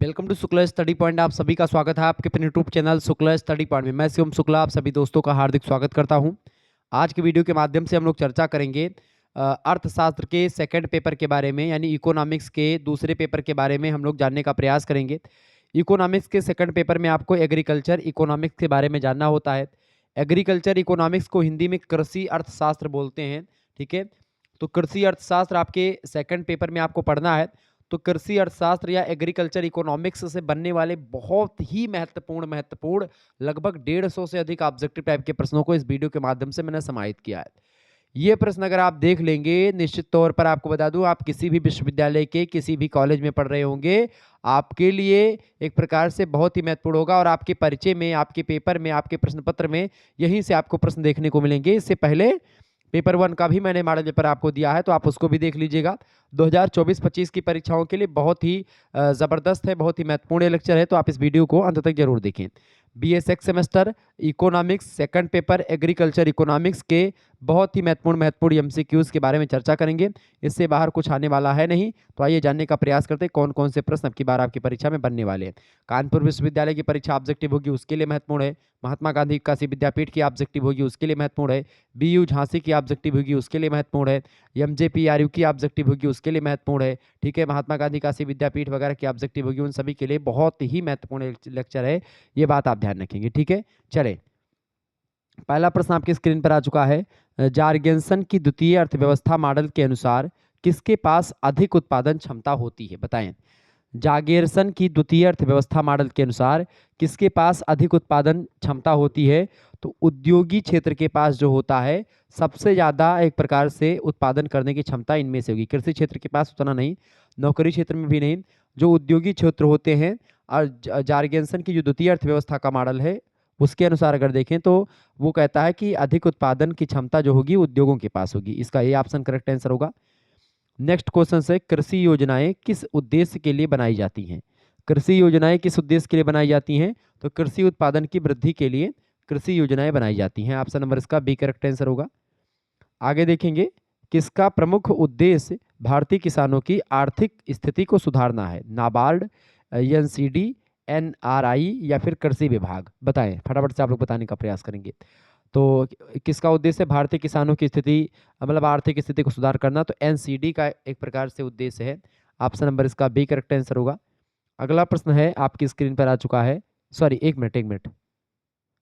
Welcome to Shukla study point. आप सभी का स्वागत है आपके अपने YouTube channel Shukla study point में। मैं शिवम शुक्ला आप सभी दोस्तों का हार्दिक स्वागत करता हूं। आज के वीडियो के माध्यम से हम लोग चर्चा करेंगे अर्थशास्त्र के सेकंड पेपर के बारे में, यानी इकोनॉमिक्स के दूसरे पेपर के बारे में हम लोग जानने का प्रयास करेंगे। इकोनॉमिक्स के सेकंड पेपर में आपको एग्रीकल्चर इकोनॉमिक्स के बारे में जानना होता है। एग्रीकल्चर इकोनॉमिक्स को हिंदी में कृषि अर्थशास्त्र बोलते हैं। ठीक है, तो कृषि अर्थशास्त्र आपके सेकंड पेपर में आपको पढ़ना है। तो कृषि अर्थशास्त्र या एग्रीकल्चर इकोनॉमिक्स से बनने वाले बहुत ही महत्वपूर्ण लगभग 150 से अधिक ऑब्जेक्टिव टाइप के प्रश्नों को इस वीडियो के माध्यम से मैंने समाहित किया है। ये प्रश्न अगर आप देख लेंगे, निश्चित तौर पर आपको बता दूं, आप किसी भी विश्वविद्यालय के किसी भी कॉलेज में पढ़ रहे होंगे, आपके लिए एक प्रकार से बहुत ही महत्वपूर्ण होगा और आपके परिचय में, आपके पेपर में, आपके प्रश्न पत्र में यहीं से आपको प्रश्न देखने को मिलेंगे। इससे पहले पेपर 1 का भी मैंने मॉडल पेपर आपको दिया है, तो आप उसको भी देख लीजिएगा। 2024-25 की परीक्षाओं के लिए बहुत ही ज़बरदस्त है, बहुत ही महत्वपूर्ण लेक्चर है, तो आप इस वीडियो को अंत तक जरूर देखें। BA semester economics second paper agriculture economics के बहुत ही महत्वपूर्ण MCQs के बारे में चर्चा करेंगे। इससे बाहर कुछ आने वाला है नहीं, तो आइए जानने का प्रयास करते हैं कौन कौन से प्रश्न अब की बार आपकी परीक्षा में बनने वाले हैं। कानपुर विश्वविद्यालय की परीक्षा ऑब्जेक्टिव होगी, उसके लिए महत्वपूर्ण है। महात्मा गांधी काशी विद्यापीठ की ऑब्जेक्टिव होगी, उसके लिए महत्वपूर्ण है। BU झांसी की ऑब्जेक्टिव होगी, उसके लिए महत्वपूर्ण है। MJPRU की ऑब्जेक्टिव होगी, उसके लिए महत्वपूर्ण है। ठीक है, महात्मा गांधी काशी विद्यापीठ वगैरह की ऑब्जेक्टिव होगी, उन सभी के लिए बहुत ही महत्वपूर्ण लेक्चर है, ये बात आप ध्यान रखेंगे। ठीक है, चले, पहला प्रश्न आपकी स्क्रीन पर आ चुका है। जार्गेंसन की द्वितीय अर्थव्यवस्था मॉडल के अनुसार किसके पास अधिक उत्पादन क्षमता होती है, बताएं। जागेरसन की द्वितीय अर्थव्यवस्था मॉडल के अनुसार किसके पास अधिक उत्पादन क्षमता होती है? तो उद्योगी क्षेत्र के पास जो होता है सबसे ज़्यादा एक प्रकार से उत्पादन करने की क्षमता इनमें से होगी। कृषि क्षेत्र के पास उतना नहीं, नौकरी क्षेत्र में भी नहीं, जो उद्योगी क्षेत्र होते हैं। और जार्गेंसन की जो द्वितीय अर्थव्यवस्था का मॉडल है उसके अनुसार अगर देखें तो वो कहता है कि अधिक उत्पादन की क्षमता जो होगी उद्योगों के पास होगी। इसका ये ऑप्शन करेक्ट आंसर होगा। नेक्स्ट क्वेश्चन है, कृषि योजनाएं किस उद्देश्य के लिए बनाई जाती हैं? कृषि योजनाएं किस उद्देश्य के लिए बनाई जाती हैं? तो कृषि उत्पादन की वृद्धि के लिए कृषि योजनाएं बनाई जाती हैं। ऑप्शन नंबर इसका बी करेक्ट आंसर होगा। आगे देखेंगे, किसका प्रमुख उद्देश्य भारतीय किसानों की आर्थिक स्थिति को सुधारना है? नाबार्ड, NCD, NRI या फिर कृषि विभाग? बताएं, फटाफट से आप लोग बताने का प्रयास करेंगे। तो किसका उद्देश्य भारतीय किसानों की स्थिति, मतलब आर्थिक स्थिति को सुधार करना? तो NCD का एक प्रकार से उद्देश्य है। ऑप्शन नंबर इसका बी करेक्ट आंसर होगा। अगला प्रश्न है, आपकी स्क्रीन पर आ चुका है। सॉरी, एक मिनट।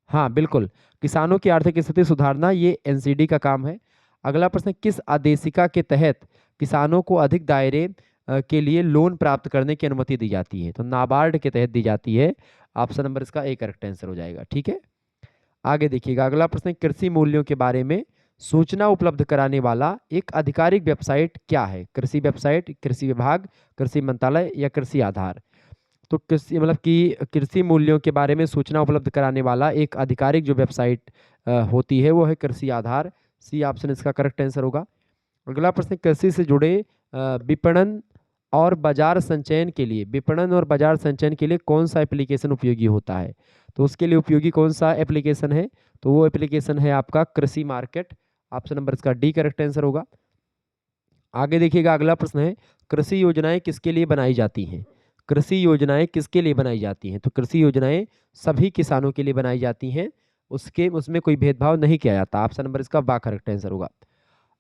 हाँ बिल्कुल, किसानों की आर्थिक स्थिति सुधारना ये NCD का काम है। अगला प्रश्न, किस आदेशिका के तहत किसानों को अधिक दायरे के लिए लोन प्राप्त करने की अनुमति दी जाती है? तो नाबार्ड के तहत दी जाती है। ऑप्शन नंबर इसका ए करेक्ट आंसर हो जाएगा। ठीक है, आगे देखिएगा। अगला प्रश्न, कृषि मूल्यों के बारे में सूचना उपलब्ध कराने वाला एक आधिकारिक वेबसाइट क्या है? कृषि वेबसाइट, कृषि विभाग, कृषि मंत्रालय या कृषि आधार? तो कृषि मतलब कि कृषि मूल्यों के बारे में सूचना उपलब्ध कराने वाला एक आधिकारिक जो वेबसाइट होती है वो है कृषि आधार। सी ऑप्शन इसका करेक्ट आंसर होगा। अगला प्रश्न, कृषि से जुड़े विपणन और बाजार संचयन के लिए, विपणन और बाजार संचयन के लिए कौन सा एप्लीकेशन उपयोगी होता है? तो उसके लिए उपयोगी कौन सा एप्लीकेशन है? तो वो एप्लीकेशन है आपका कृषि मार्केट। ऑप्शन नंबर इसका डी करेक्ट आंसर होगा। आगे देखिएगा, अगला प्रश्न है, कृषि योजनाएं किसके लिए बनाई जाती हैं? कृषि योजनाएं किसके लिए बनाई जाती हैं? तो कृषि योजनाएं सभी किसानों के लिए बनाई जाती हैं, उसमें कोई भेदभाव नहीं किया जाता। ऑप्शन नंबर इसका बा करेक्ट आंसर होगा।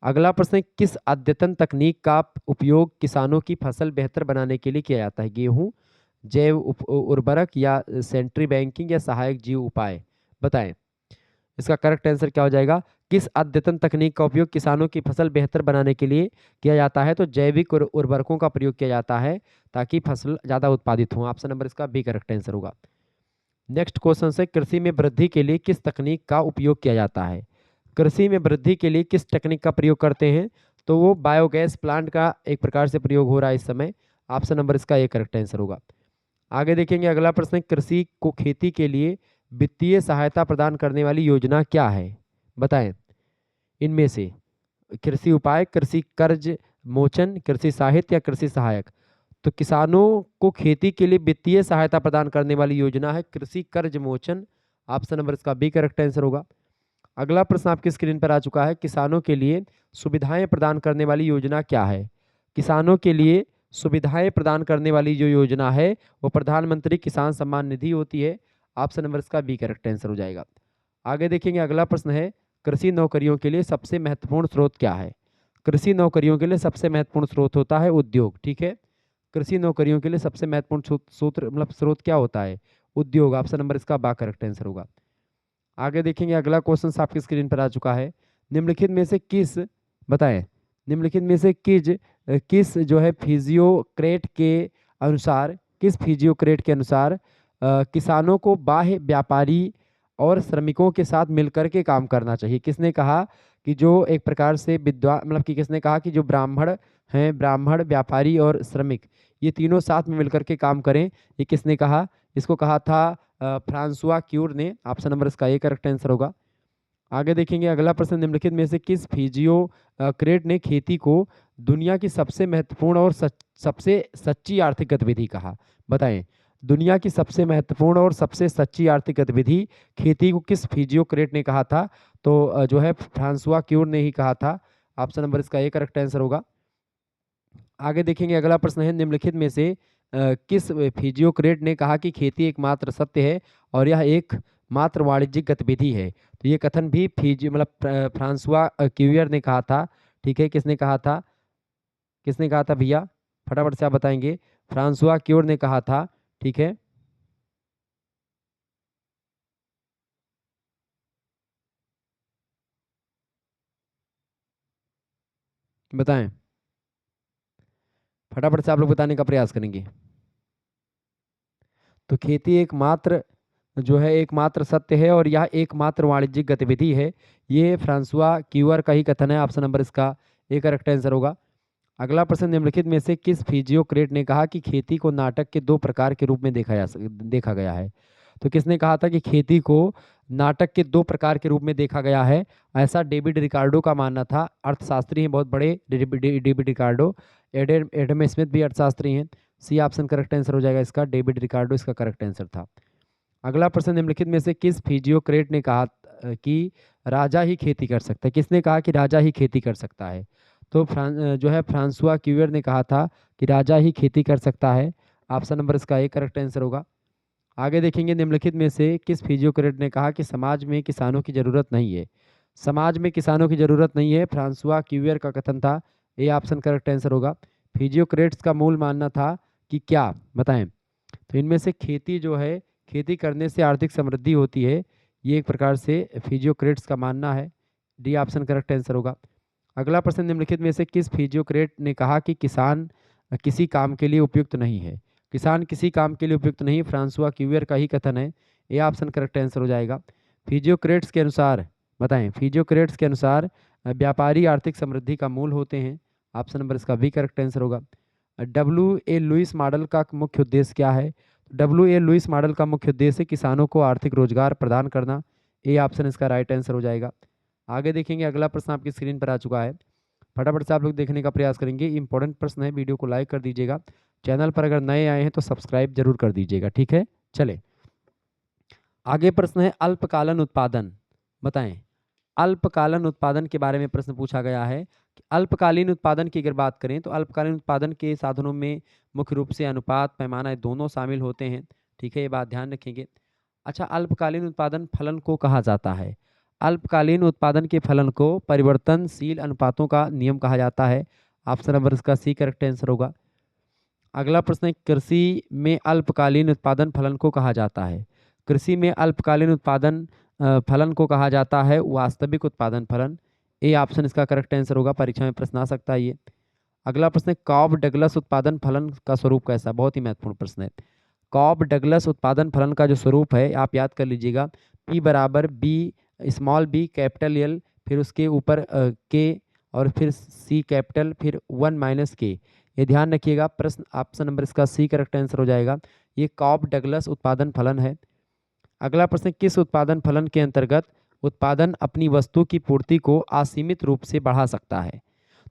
अगला प्रश्न है, किस अद्यतन तकनीक का उपयोग किसानों की फसल बेहतर बनाने के लिए किया जाता है? गेहूं, जैव उर्वरक या सेंट्री बैंकिंग या सहायक जीव उपाय? बताएं, इसका करेक्ट आंसर क्या हो जाएगा? किस अद्यतन तकनीक का उपयोग किसानों की फसल बेहतर बनाने के लिए किया जाता है? तो जैविक उर्वरकों का प्रयोग किया जाता है ताकि फसल ज़्यादा उत्पादित हो। ऑप्शन नंबर इसका बी करेक्ट आंसर होगा। नेक्स्ट क्वेश्चन से, कृषि में वृद्धि के लिए किस तकनीक का उपयोग किया जाता है? कृषि में वृद्धि के लिए किस तकनीक का प्रयोग करते हैं? तो वो बायोगैस प्लांट का एक प्रकार से प्रयोग हो रहा है इस समय। ऑप्शन नंबर इसका ए करेक्ट आंसर होगा। आगे देखेंगे, अगला प्रश्न, कृषि को खेती के लिए वित्तीय सहायता प्रदान करने वाली योजना क्या है? बताएं, इनमें से कृषि उपाय, कृषि कर्ज मोचन, कृषि साहित्य या कृषि सहायक? तो किसानों को खेती के लिए वित्तीय सहायता प्रदान करने वाली योजना है कृषि कर्ज मोचन। ऑप्शन नंबर इसका बी करेक्ट आंसर होगा। अगला प्रश्न आपकी स्क्रीन पर आ चुका है, किसानों के लिए सुविधाएं प्रदान करने वाली योजना क्या है? किसानों के लिए सुविधाएं प्रदान करने वाली जो योजना है वो प्रधानमंत्री किसान सम्मान निधि होती है। ऑप्शन नंबर इसका बी करेक्ट आंसर हो जाएगा। आगे देखेंगे, अगला प्रश्न है, कृषि नौकरियों के लिए सबसे महत्वपूर्ण स्रोत क्या है? कृषि नौकरियों के लिए सबसे महत्वपूर्ण स्रोत होता है उद्योग। ठीक है, कृषि नौकरियों के लिए सबसे महत्वपूर्ण सूत्र मतलब स्रोत क्या होता है? उद्योग। ऑप्शन नंबर इसका बा करेक्ट आंसर होगा। आगे देखेंगे, अगला क्वेश्चन आपकी स्क्रीन पर आ चुका है। निम्नलिखित में से किस बताएं निम्नलिखित में से किस जो है फिजियोक्रेट के अनुसार किसानों को बाह्य व्यापारी और श्रमिकों के साथ मिलकर के काम करना चाहिए? किसने कहा कि जो एक प्रकार से विद्वान मतलब कि किसने कहा कि जो ब्राह्मण हैं, ब्राह्मण, व्यापारी और श्रमिक, ये तीनों साथ में मिलकर के काम करें? ये किसने कहा? इसको कहा था फ्रांसुआ क्यूर ने। ऑप्शन नंबर इसका ए करेक्ट आंसर होगा। आगे देखेंगे, अगला प्रश्न, निम्नलिखित में से किस फिजियोक्रेट ने खेती को दुनिया की सबसे महत्वपूर्ण और सबसे सच्ची आर्थिक गतिविधि कहा? बताएं, दुनिया की सबसे महत्वपूर्ण और सबसे सच्ची आर्थिक गतिविधि खेती को किस फिजियोक्रेट ने कहा था? तो जो है फ्रांसुआ क्यूर ने ही कहा था। ऑप्शन नंबर इसका ए करेक्ट आंसर होगा। आगे देखेंगे, अगला प्रश्न है, निम्नलिखित में से किस फिजियोक्रेट ने कहा कि खेती एकमात्र सत्य है और यह एक मात्र वाणिज्यिक गतिविधि है? तो ये कथन भी फ्रांसुआ क्यूवियर ने कहा था। ठीक है, किसने कहा था भैया? फटाफट से आप बताएंगे। फ्रांसुआ क्यूर ने कहा था। ठीक है, बताएं, फटाफट से आप लोग बताने का प्रयास करेंगे। तो खेती एकमात्र जो है एकमात्र सत्य है और यह एकमात्र वाणिज्यिक गतिविधि है, ये फ्रांसुआ क्यूअर का ही कथन है। ऑप्शन नंबर इसका ए करेक्ट आंसर होगा। अगला प्रश्न, निम्नलिखित में से किस फिजियोक्रेट ने कहा कि खेती को नाटक के दो प्रकार के रूप में देखा गया है? तो किसने कहा था कि खेती को नाटक के दो प्रकार के रूप में देखा गया है? ऐसा डेविड रिकार्डो का मानना था। अर्थशास्त्री हैं बहुत बड़े डेविड रिकार्डो। एडम स्मिथ भी अर्थशास्त्री हैं। सी ऑप्शन करेक्ट आंसर हो जाएगा इसका, डेविड रिकार्डो इसका करेक्ट आंसर था। अगला प्रश्न, निम्नलिखित में से किस फिजियोक्रेट ने कहा कि राजा ही खेती कर सकता है? किसने कहा कि राजा ही खेती कर सकता है? तो जो है फ्रांसुआ क्यूवियर ने कहा था कि राजा ही खेती कर सकता है। ऑप्शन नंबर इसका एक करेक्ट आंसर होगा। आगे देखेंगे, निम्नलिखित में से किस फिजियोक्रेट ने कहा कि समाज में किसानों की जरूरत नहीं है? समाज में किसानों की जरूरत नहीं है, फ्रांसुआ क्यूवियर का कथन था। ये ऑप्शन करेक्ट आंसर होगा। फिजियोक्रेट्स का मूल मानना था कि क्या? बताएं। तो इनमें से खेती जो है, खेती करने से आर्थिक समृद्धि होती है, ये एक प्रकार से फिजियोक्रेट्स का मानना है। डी ऑप्शन करेक्ट आंसर होगा। अगला प्रश्न, निम्नलिखित में से किस फिजियोक्रेट ने कहा कि किसान किसी काम के लिए उपयुक्त नहीं है? किसान किसी काम के लिए उपयुक्त नहीं, फ्रांसुआ क्यूवियर का ही कथन है। ये ऑप्शन करेक्ट आंसर हो जाएगा। फिजियोक्रेट्स के अनुसार बताएं, फिजियोक्रेट्स के अनुसार व्यापारी आर्थिक समृद्धि का मूल होते हैं। ऑप्शन नंबर इसका भी करेक्ट आंसर होगा। डब्ल्यू ए लुइस मॉडल का मुख्य उद्देश्य क्या है? डब्ल्यू ए लुइस मॉडल का मुख्य उद्देश्य किसानों को आर्थिक रोजगार प्रदान करना। ए ऑप्शन इसका राइट आंसर हो जाएगा। आगे देखेंगे, अगला प्रश्न आपकी स्क्रीन पर आ चुका है। फटाफट से आप लोग देखने का प्रयास करेंगे। इंपॉर्टेंट प्रश्न है, वीडियो को लाइक कर दीजिएगा। चैनल पर अगर नए आए हैं तो सब्सक्राइब जरूर कर दीजिएगा। ठीक है, चले आगे। प्रश्न है, अल्पकालन उत्पादन। बताएं, अल्पकालन उत्पादन के बारे में प्रश्न पूछा गया है कि अल्पकालीन उत्पादन की अगर बात करें तो अल्पकालीन उत्पादन के साधनों में मुख्य रूप से अनुपात, पैमाना दोनों शामिल होते हैं। ठीक है, ये बात ध्यान रखेंगे। अच्छा, अल्पकालीन उत्पादन फलन को कहा जाता है? अल्पकालीन उत्पादन के फलन को परिवर्तनशील अनुपातों का नियम कहा जाता है। ऑप्शन नंबर इसका सी करेक्ट आंसर होगा। अगला प्रश्न है, कृषि में अल्पकालीन उत्पादन फलन को कहा जाता है? कृषि में अल्पकालीन उत्पादन फलन को कहा जाता है वास्तविक उत्पादन फलन। ए ऑप्शन इसका करेक्ट आंसर होगा, परीक्षा में प्रश्न आ सकता है ये। अगला प्रश्न है, कॉब डगलस उत्पादन फलन का स्वरूप कैसा? बहुत ही महत्वपूर्ण प्रश्न है। कॉब डगलस उत्पादन फलन का जो स्वरूप है आप याद कर लीजिएगा। पी बराबर B small B capital L, फिर उसके ऊपर के, और फिर सी कैपिटल, फिर 1 - के। ये ध्यान रखिएगा। प्रश्न ऑप्शन नंबर इसका सी करेक्ट आंसर हो जाएगा। ये कॉब डगलस उत्पादन फलन है। अगला प्रश्न, किस उत्पादन फलन के अंतर्गत उत्पादन अपनी वस्तु की पूर्ति को असीमित रूप से बढ़ा सकता है?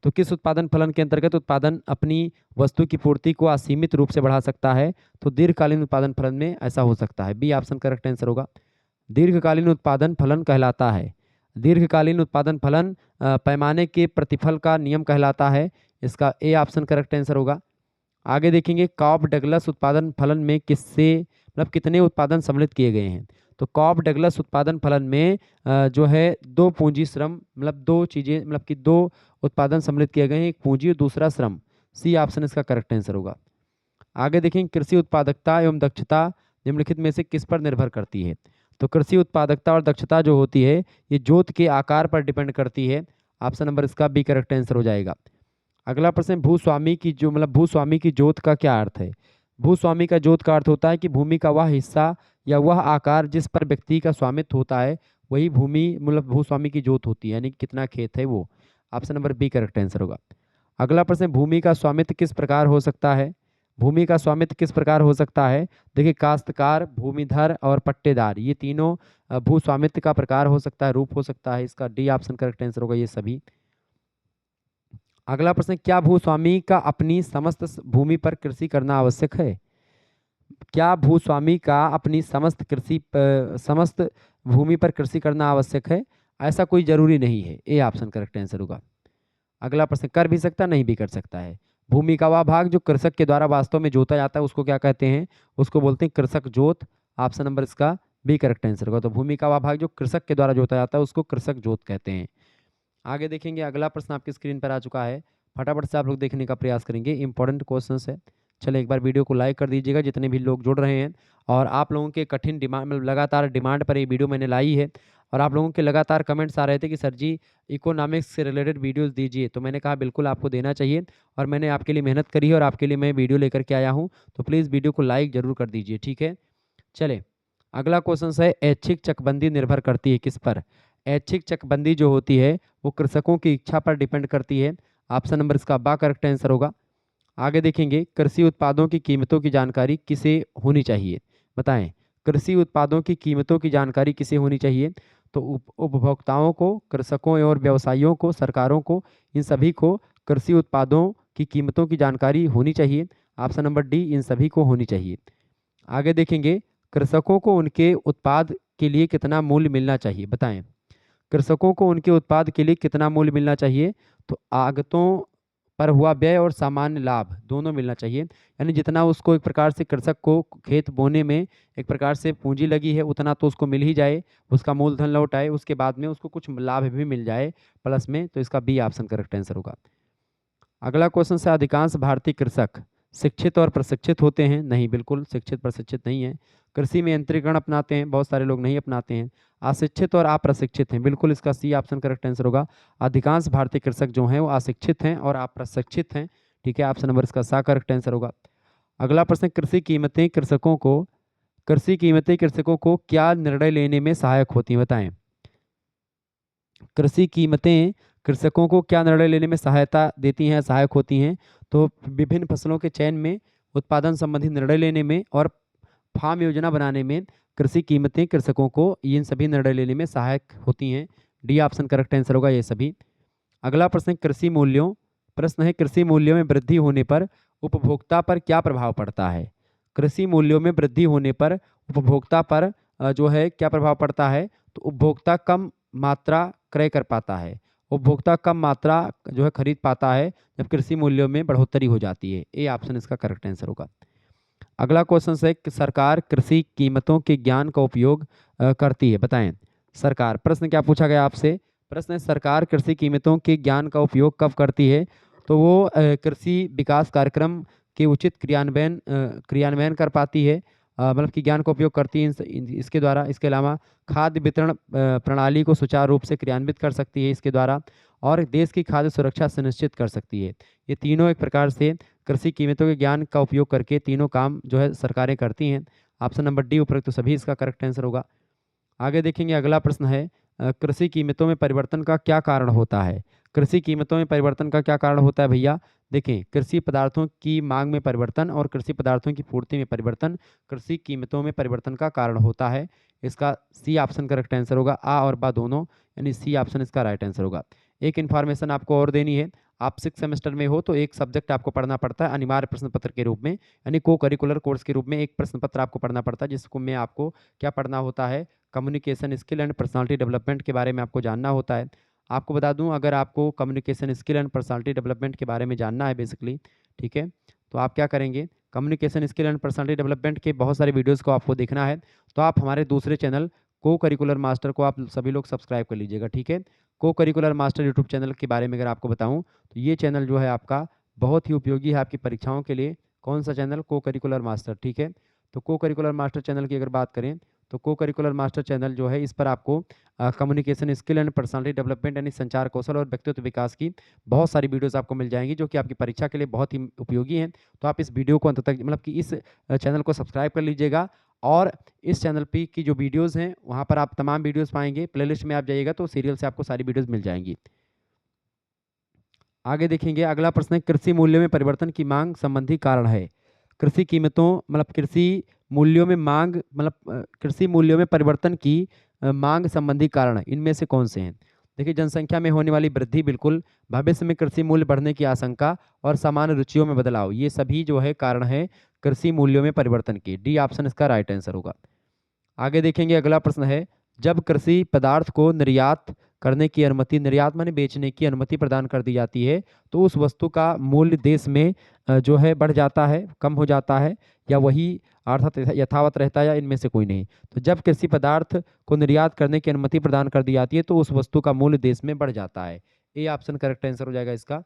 तो किस उत्पादन फलन के अंतर्गत उत्पादन अपनी वस्तु की पूर्ति को असीमित रूप से बढ़ा सकता है? तो दीर्घकालीन उत्पादन फलन में ऐसा हो सकता है। बी ऑप्शन करेक्ट आंसर होगा। दीर्घकालीन उत्पादन फलन कहलाता है, दीर्घकालीन उत्पादन फलन पैमाने के प्रतिफल का नियम कहलाता है। इसका ए ऑप्शन करेक्ट आंसर होगा। आगे देखेंगे कॉब डगलस उत्पादन फलन में किससे मतलब कितने उत्पादन सम्मिलित किए गए हैं। तो कॉब डगलस उत्पादन फलन में जो है 2 पूंजी श्रम मतलब 2 चीज़ें मतलब कि 2 उत्पादन सम्मिलित किए गए हैं, एक पूंजी और दूसरा श्रम। सी ऑप्शन इसका करेक्ट आंसर होगा। आगे देखेंगे कृषि उत्पादकता एवं दक्षता निम्नलिखित में से किस पर निर्भर करती है। तो कृषि उत्पादकता और दक्षता जो होती है ये जोत के आकार पर डिपेंड करती है। ऑप्शन नंबर इसका बी करेक्ट आंसर हो जाएगा। अगला प्रश्न, भूस्वामी की जो मतलब भूस्वामी की जोत का क्या अर्थ है। भूस्वामी का जोत का अर्थ होता है कि भूमि का वह हिस्सा या वह आकार जिस पर व्यक्ति का स्वामित्व होता है वही भूमि मतलब भूस्वामी की जोत होती है, यानी कितना खेत है वो। Option number B correct answer होगा। अगला प्रश्न, भूमि का स्वामित्व किस प्रकार हो सकता है। भूमि का स्वामित्व किस प्रकार हो सकता है। देखिए काश्तकार, भूमिधर और पट्टेदार ये तीनों भू स्वामित्व का प्रकार हो सकता है, रूप हो सकता है। इसका डी ऑप्शन करेक्ट आंसर होगा ये सभी। अगला प्रश्न, क्या भूस्वामी का अपनी समस्त भूमि पर कृषि करना आवश्यक है। क्या भूस्वामी का अपनी समस्त भूमि पर कृषि करना आवश्यक है। ऐसा कोई जरूरी नहीं है, ए ऑप्शन करेक्ट आंसर होगा। अगला प्रश्न, कर भी सकता नहीं भी कर सकता है। भूमि का वह भाग जो कृषक के द्वारा वास्तव में जोता जाता है उसको क्या कहते हैं, उसको बोलते हैं कृषक जोत। ऑप्शन नंबर इसका बी करेक्ट आंसर होगा। तो भूमि का वह भाग जो कृषक के द्वारा जोता जाता है उसको कृषक जोत कहते हैं। आगे देखेंगे अगला प्रश्न आपकी स्क्रीन पर आ चुका है, फटाफट से आप लोग देखने का प्रयास करेंगे, इंपॉर्टेंट क्वेश्चन है। चलो एक बार वीडियो को लाइक कर दीजिएगा जितने भी लोग जुड़ रहे हैं। और आप लोगों के कठिन डिमांड मतलब लगातार डिमांड पर ये वीडियो मैंने लाई है और आप लोगों के लगातार कमेंट्स आ रहे थे कि सर जी इकोनॉमिक्स से रिलेटेड वीडियोस दीजिए, तो मैंने कहा बिल्कुल आपको देना चाहिए और मैंने आपके लिए मेहनत करी है और आपके लिए मैं वीडियो लेकर के आया हूँ। तो प्लीज़ वीडियो को लाइक जरूर कर दीजिए, ठीक है। चले अगला क्वेश्चन है, ऐच्छिक चकबंदी निर्भर करती है किस पर। ऐच्छिक चकबंदी जो होती है वो कृषकों की इच्छा पर डिपेंड करती है। ऑप्शन नंबर इसका बा करेक्ट आंसर होगा। आगे देखेंगे कृषि उत्पादों की कीमतों की जानकारी किसे होनी चाहिए, बताएं। कृषि उत्पादों की कीमतों की जानकारी किसे होनी चाहिए। तो उपभोक्ताओं को, कृषकों और व्यवसायियों को, सरकारों को, इन सभी को कृषि उत्पादों की कीमतों की जानकारी होनी चाहिए। ऑप्शन नंबर डी इन सभी को होनी चाहिए। आगे देखेंगे कृषकों को उनके उत्पाद के लिए कितना मूल्य मिलना चाहिए, बताएं। कृषकों को उनके उत्पाद के लिए कितना मूल्य मिलना चाहिए। तो आगतों पर हुआ व्यय और सामान्य लाभ दोनों मिलना चाहिए, यानी जितना उसको एक प्रकार से कृषक को खेत बोने में एक प्रकार से पूंजी लगी है उतना तो उसको मिल ही जाए, उसका मूलधन लौट आए, उसके बाद में उसको कुछ लाभ भी मिल जाए प्लस में। तो इसका बी ऑप्शन करेक्ट आंसर होगा। अगला क्वेश्चन से, अधिकांश भारतीय कृषक शिक्षित और प्रशिक्षित होते हैं। नहीं, बिल्कुल शिक्षित प्रशिक्षित नहीं है। कृषि में यंत्रीकरण अपनाते हैं, बहुत सारे लोग नहीं अपनाते हैं। अशिक्षित और अप्रशिक्षित हैं, बिल्कुल इसका सी ऑप्शन करेक्ट आंसर होगा। अधिकांश भारतीय कृषक जो हैं वो अशिक्षित हैं और अप्रशिक्षित हैं, ठीक है। ऑप्शन नंबर इसका सा करेक्ट आंसर होगा। अगला प्रश्न, कृषि कीमतें कृषकों को क्या निर्णय लेने में सहायक होती हैं, बताएं। कृषि कीमतें कृषकों को क्या निर्णय लेने में सहायता देती हैं, सहायक होती हैं। तो विभिन्न फसलों के चयन में, उत्पादन संबंधी निर्णय लेने में और फार्म योजना बनाने में कृषि कीमतें कृषकों को इन सभी निर्णय लेने में सहायक होती हैं। डी ऑप्शन करेक्ट आंसर होगा ये सभी। अगला प्रश्न, कृषि मूल्यों में वृद्धि होने पर उपभोक्ता पर क्या प्रभाव पड़ता है। कृषि मूल्यों में वृद्धि होने पर उपभोक्ता पर जो है क्या प्रभाव पड़ता है। तो उपभोक्ता कम मात्रा क्रय कर पाता है, उपभोक्ता कम मात्रा जो है खरीद पाता है जब कृषि मूल्यों में बढ़ोतरी हो जाती है। ए ऑप्शन इसका करेक्ट आंसर होगा। अगला क्वेश्चन है कि सरकार कृषि कीमतों के ज्ञान का उपयोग करती है, बताएं। सरकार, प्रश्न क्या पूछा गया आपसे। प्रश्न है सरकार कृषि कीमतों के ज्ञान का उपयोग कब करती है। तो वो कृषि विकास कार्यक्रम के उचित क्रियान्वयन कर पाती है, मतलब कि ज्ञान का उपयोग करती है इसके द्वारा। इसके अलावा खाद्य वितरण प्रणाली को सुचारू रूप से क्रियान्वित कर सकती है इसके द्वारा, और देश की खाद्य सुरक्षा सुनिश्चित कर सकती है। ये तीनों एक प्रकार से कृषि कीमतों के ज्ञान का उपयोग करके तीनों काम जो है सरकारें करती हैं। ऑप्शन नंबर डी उपरोक्त तो सभी इसका करेक्ट आंसर होगा। आगे देखेंगे अगला प्रश्न है, कृषि कीमतों में परिवर्तन का क्या कारण होता है। कृषि कीमतों में परिवर्तन का क्या कारण होता है भैया। देखें, कृषि पदार्थों की मांग में परिवर्तन और कृषि पदार्थों की पूर्ति में परिवर्तन कृषि कीमतों में परिवर्तन का कारण होता है। इसका सी ऑप्शन करेक्ट आंसर होगा, आ और बा दोनों, यानी सी ऑप्शन इसका राइट आंसर होगा। एक इन्फॉर्मेशन आपको और देनी है, आप 6 सेमेस्टर में हो तो एक सब्जेक्ट आपको पढ़ना पड़ता है अनिवार्य प्रश्न पत्र के रूप में, यानी को करिकुलर कोर्स के रूप में एक प्रश्न पत्र आपको पढ़ना पड़ता है, जिसको में आपको क्या पढ़ना होता है, communication skill and personality development के बारे में आपको जानना होता है। आपको बता दूं, अगर आपको communication skill and personality development के बारे में जानना है बेसिकली, ठीक है, तो आप क्या करेंगे, communication skill and personality development के बहुत सारे वीडियोज़ को आपको देखना है, तो आप हमारे दूसरे चैनल को करिकुलर मास्टर को आप सभी लोग सब्सक्राइब कर लीजिएगा, ठीक है। को करिकुलर मास्टर यूट्यूब चैनल के बारे में अगर आपको बताऊँ, तो ये चैनल जो है आपका बहुत ही उपयोगी है आपकी परीक्षाओं के लिए। कौन सा चैनल? को करिकुलर मास्टर, ठीक है। तो को करिकुलर मास्टर चैनल की अगर बात करें, तो को करिकुलर मास्टर चैनल जो है, इस पर आपको communication skill and personality development यानी संचार कौशल और व्यक्तित्व विकास की बहुत सारी वीडियोस आपको मिल जाएंगी, जो कि आपकी परीक्षा के लिए बहुत ही उपयोगी हैं। तो आप इस वीडियो को अंत तक, मतलब कि इस चैनल को सब्सक्राइब कर लीजिएगा, और इस चैनल पे की जो वीडियोस हैं वहाँ पर आप तमाम वीडियोस पाएंगे। प्लेलिस्ट में आप जाइएगा तो सीरियल से आपको सारी वीडियोस मिल जाएंगी। आगे देखेंगे, अगला प्रश्न है, कृषि मूल्यों में परिवर्तन की मांग संबंधी कारण है। कृषि कीमतों, मतलब कृषि मूल्यों में मांग, मतलब कृषि मूल्यों में परिवर्तन की मांग संबंधी कारण इनमें से कौन से हैं? देखिए, जनसंख्या में होने वाली वृद्धि, बिल्कुल, भविष्य में कृषि मूल्य बढ़ने की आशंका और सामान्य रुचियों में बदलाव, ये सभी जो है कारण है कृषि मूल्यों में परिवर्तन के। डी ऑप्शन इसका राइट आंसर होगा। आगे देखेंगे, अगला प्रश्न है, जब कृषि पदार्थ को निर्यात करने की अनुमति, निर्यात माने बेचने की अनुमति प्रदान कर दी जाती है, तो उस वस्तु का मूल्य देश में जो है बढ़ जाता है, कम हो जाता है, या वही अर्थात यथावत रहता है, या इनमें से कोई नहीं? तो जब कृषि पदार्थ को निर्यात करने की अनुमति प्रदान कर दी जाती है, तो उस वस्तु का मूल्य देश में बढ़ जाता है। ए ऑप्शन करेक्ट आंसर हो जाएगा इसका।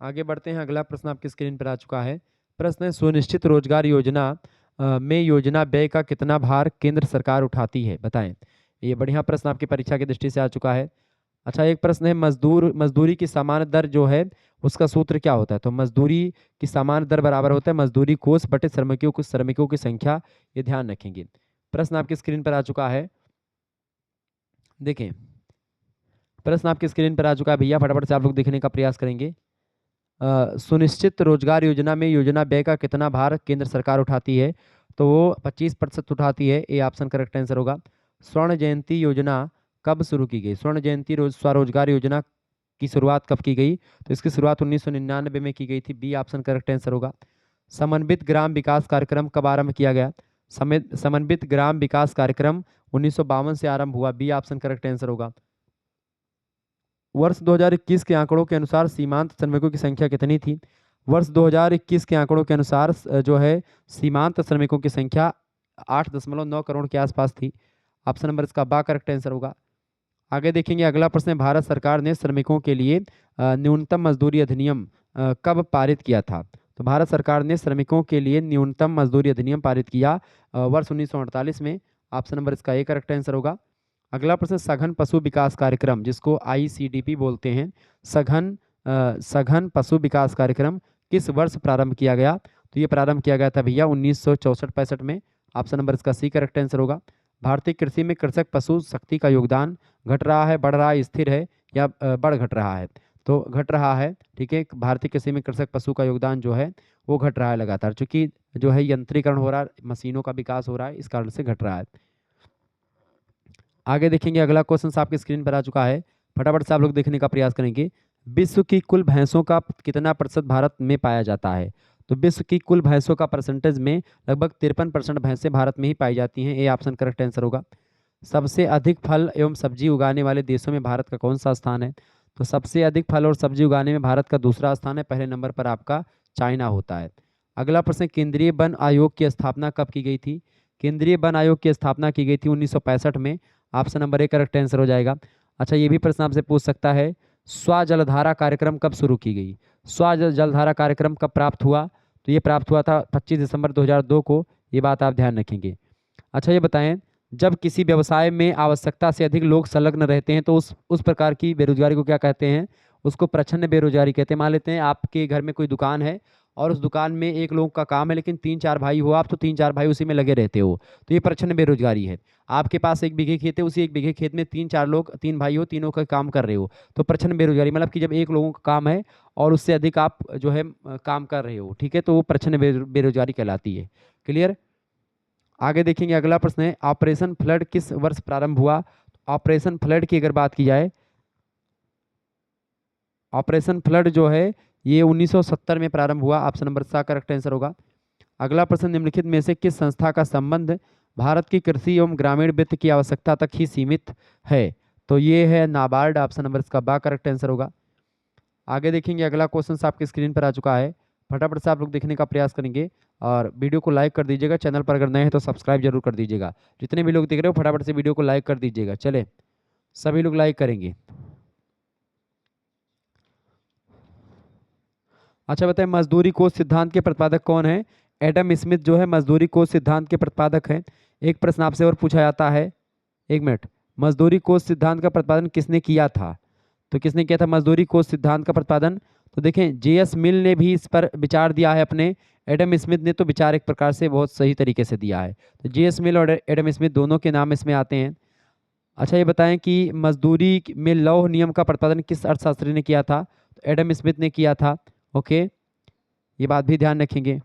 आगे बढ़ते हैं, अगला प्रश्न आपकी स्क्रीन पर आ चुका है। प्रश्न है, सुनिश्चित रोजगार योजना में योजना व्यय का कितना भार केंद्र सरकार उठाती है, बताएं। ये बढ़िया प्रश्न आपकी परीक्षा की दृष्टि से आ चुका है। अच्छा, एक प्रश्न है, मजदूरी की सामान्य दर जो है उसका सूत्र क्या होता है? तो मजदूरी की सामान्य दर बराबर होता है मजदूरी कोष बटे श्रमिकों की संख्या, ये ध्यान रखेंगे। प्रश्न आपकी स्क्रीन पर आ चुका है, देखें, प्रश्न आपकी स्क्रीन पर आ चुका है भैया, फटाफट से आप लोग देखने का प्रयास करेंगे। सुनिश्चित रोजगार योजना में योजना व्यय का कितना भार केंद्र सरकार उठाती है? तो वो 25% उठाती है। ए ऑप्शन करेक्ट आंसर होगा। स्वर्ण जयंती योजना कब शुरू की गई? स्वर्ण जयंती स्वरोजगार योजना की शुरुआत कब की गई? तो इसकी शुरुआत 1999 में की गई थी। बी ऑप्शन करेक्ट आंसर होगा। समन्वित ग्राम विकास कार्यक्रम कब आरंभ किया गया? समन्वित ग्राम विकास कार्यक्रम 1952 से आरंभ हुआ। बी ऑप्शन करेक्ट आंसर होगा। वर्ष 2021 के आंकड़ों के अनुसार सीमांत श्रमिकों की संख्या कितनी थी? वर्ष 2021 के आंकड़ों के अनुसार जो है सीमांत श्रमिकों की संख्या 8.9 करोड़ के आसपास थी। ऑप्शन नंबर इसका बा करेक्ट आंसर होगा। आगे देखेंगे, अगला प्रश्न है, भारत सरकार ने श्रमिकों के लिए न्यूनतम मजदूरी अधिनियम कब पारित किया था? तो भारत सरकार ने श्रमिकों के लिए न्यूनतम मजदूरी अधिनियम पारित किया वर्ष 1948 में। ऑप्शन नंबर इसका ए करेक्ट आंसर होगा। अगला प्रश्न, सघन पशु विकास कार्यक्रम जिसको आईसीडीपी बोलते हैं, सघन पशु विकास कार्यक्रम किस वर्ष प्रारंभ किया गया? तो ये प्रारंभ किया गया था भैया 1964-65 में। ऑप्शन नंबर इसका सी करेक्ट आंसर होगा। भारतीय कृषि में कृषक पशु शक्ति का योगदान घट रहा है, बढ़ रहा है, स्थिर है, या बढ़ घट रहा है? तो घट रहा है, ठीक है। भारतीय कृषि में कृषक पशु का योगदान जो है वो घट रहा है लगातार, क्योंकि जो है यंत्रीकरण हो रहा है, मशीनों का विकास हो रहा है, इस कारण से घट रहा है। आगे देखेंगे, अगला क्वेश्चन आपकी स्क्रीन पर आ चुका है, फटाफट से आप लोग देखने का प्रयास करेंगे। विश्व की कुल भैंसों का कितना प्रतिशत भारत में पाया जाता है? तो विश्व की कुल भैंसों का परसेंटेज में लगभग 53% भैंसें भारत में ही पाई जाती हैं। ए ऑप्शन करेक्ट आंसर होगा। सबसे अधिक फल एवं सब्जी उगाने वाले देशों में भारत का कौन सा स्थान है? तो सबसे अधिक फल और सब्जी उगाने में भारत का दूसरा स्थान है, पहले नंबर पर आपका चाइना होता है। अगला प्रश्न, केंद्रीय वन आयोग की स्थापना कब की गई थी? केंद्रीय वन आयोग की स्थापना की गई थी 1965 में। Option number A correct answer हो जाएगा। अच्छा, ये भी प्रश्न आपसे पूछ सकता है, स्व जलधारा कार्यक्रम कब शुरू की गई? स्व जलधारा कार्यक्रम कब प्राप्त हुआ? तो ये प्राप्त हुआ था 25 दिसंबर 2002 को। ये बात आप ध्यान रखेंगे। अच्छा, ये बताएं, जब किसी व्यवसाय में आवश्यकता से अधिक लोग संलग्न रहते हैं तो उस प्रकार की बेरोजगारी को क्या कहते हैं? उसको प्रच्छन्न बेरोजगारी कहते हैं। मान लेते हैं आपके घर में कोई दुकान है और उस दुकान में एक लोग का काम है, लेकिन 3-4 भाई हो आप, तो 3-4 भाई उसी में लगे रहते हो, तो ये प्रच्छन्न बेरोजगारी है। आपके पास 1 बीघे खेत है, उसी 1 बीघे खेत में 3-4 लोग, 3 भाई हो, तीनों का काम कर रहे हो, तो प्रच्छन्न बेरोजगारी मतलब कि जब एक लोगों का काम है और उससे अधिक आप जो है काम कर रहे हो, ठीक है, तो वो प्रच्छन्न बेरोजगारी कहलाती है। क्लियर? आगे देखेंगे, अगला प्रश्न है, ऑपरेशन फ्लड किस वर्ष प्रारंभ हुआ? ऑपरेशन फ्लड की अगर बात की जाए, ऑपरेशन फ्लड जो है ये 1970 में प्रारंभ हुआ। ऑप्शन नंबर सा करेक्ट आंसर होगा। अगला प्रश्न, निम्नलिखित में से किस संस्था का संबंध भारत की कृषि एवं ग्रामीण वित्त की आवश्यकता तक ही सीमित है? तो ये है नाबार्ड। ऑप्शन नंबर इसका बा करेक्ट आंसर होगा। आगे देखेंगे, अगला क्वेश्चन आपकी स्क्रीन पर आ चुका है, फटाफट से आप लोग देखने का प्रयास करेंगे और वीडियो को लाइक कर दीजिएगा। चैनल पर अगर नए हैं तो सब्सक्राइब जरूर कर दीजिएगा। जितने भी लोग देख रहे हो फटाफट से वीडियो को लाइक कर दीजिएगा। चले, सभी लोग लाइक करेंगे। अच्छा बताएं, मजदूरी कोष सिद्धांत के प्रतिपादक कौन है? एडम स्मिथ जो है मजदूरी कोष सिद्धांत के प्रतिपादक हैं। एक प्रश्न आपसे और पूछा जाता है, एक मिनट, मजदूरी कोष सिद्धांत का प्रतिपादन किसने किया था? तो किसने किया था मजदूरी कोष सिद्धांत का प्रतिपादन? तो देखें, जेएस मिल ने भी इस पर विचार दिया है अपने। एडम स्मिथ ने तो विचार एक प्रकार से बहुत सही तरीके से दिया है। तो जेएस मिल और एडम स्मिथ दोनों के नाम इसमें आते हैं। अच्छा ये बताएं कि मजदूरी में लौह नियम का प्रतिपादन किस अर्थशास्त्री ने किया था? तो एडम स्मिथ ने किया था। ओके, ये बात भी ध्यान रखेंगे।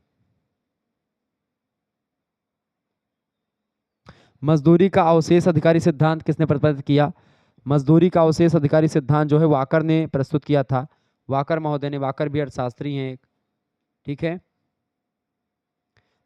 मजदूरी का अवशेष अधिकारी सिद्धांत किसने प्रतिपादित किया? मजदूरी का अवशेष अधिकारी सिद्धांत जो है वाकर ने प्रस्तुत किया था। वाकर महोदय ने, वाकर भी अर्थशास्त्री हैं एक, ठीक है।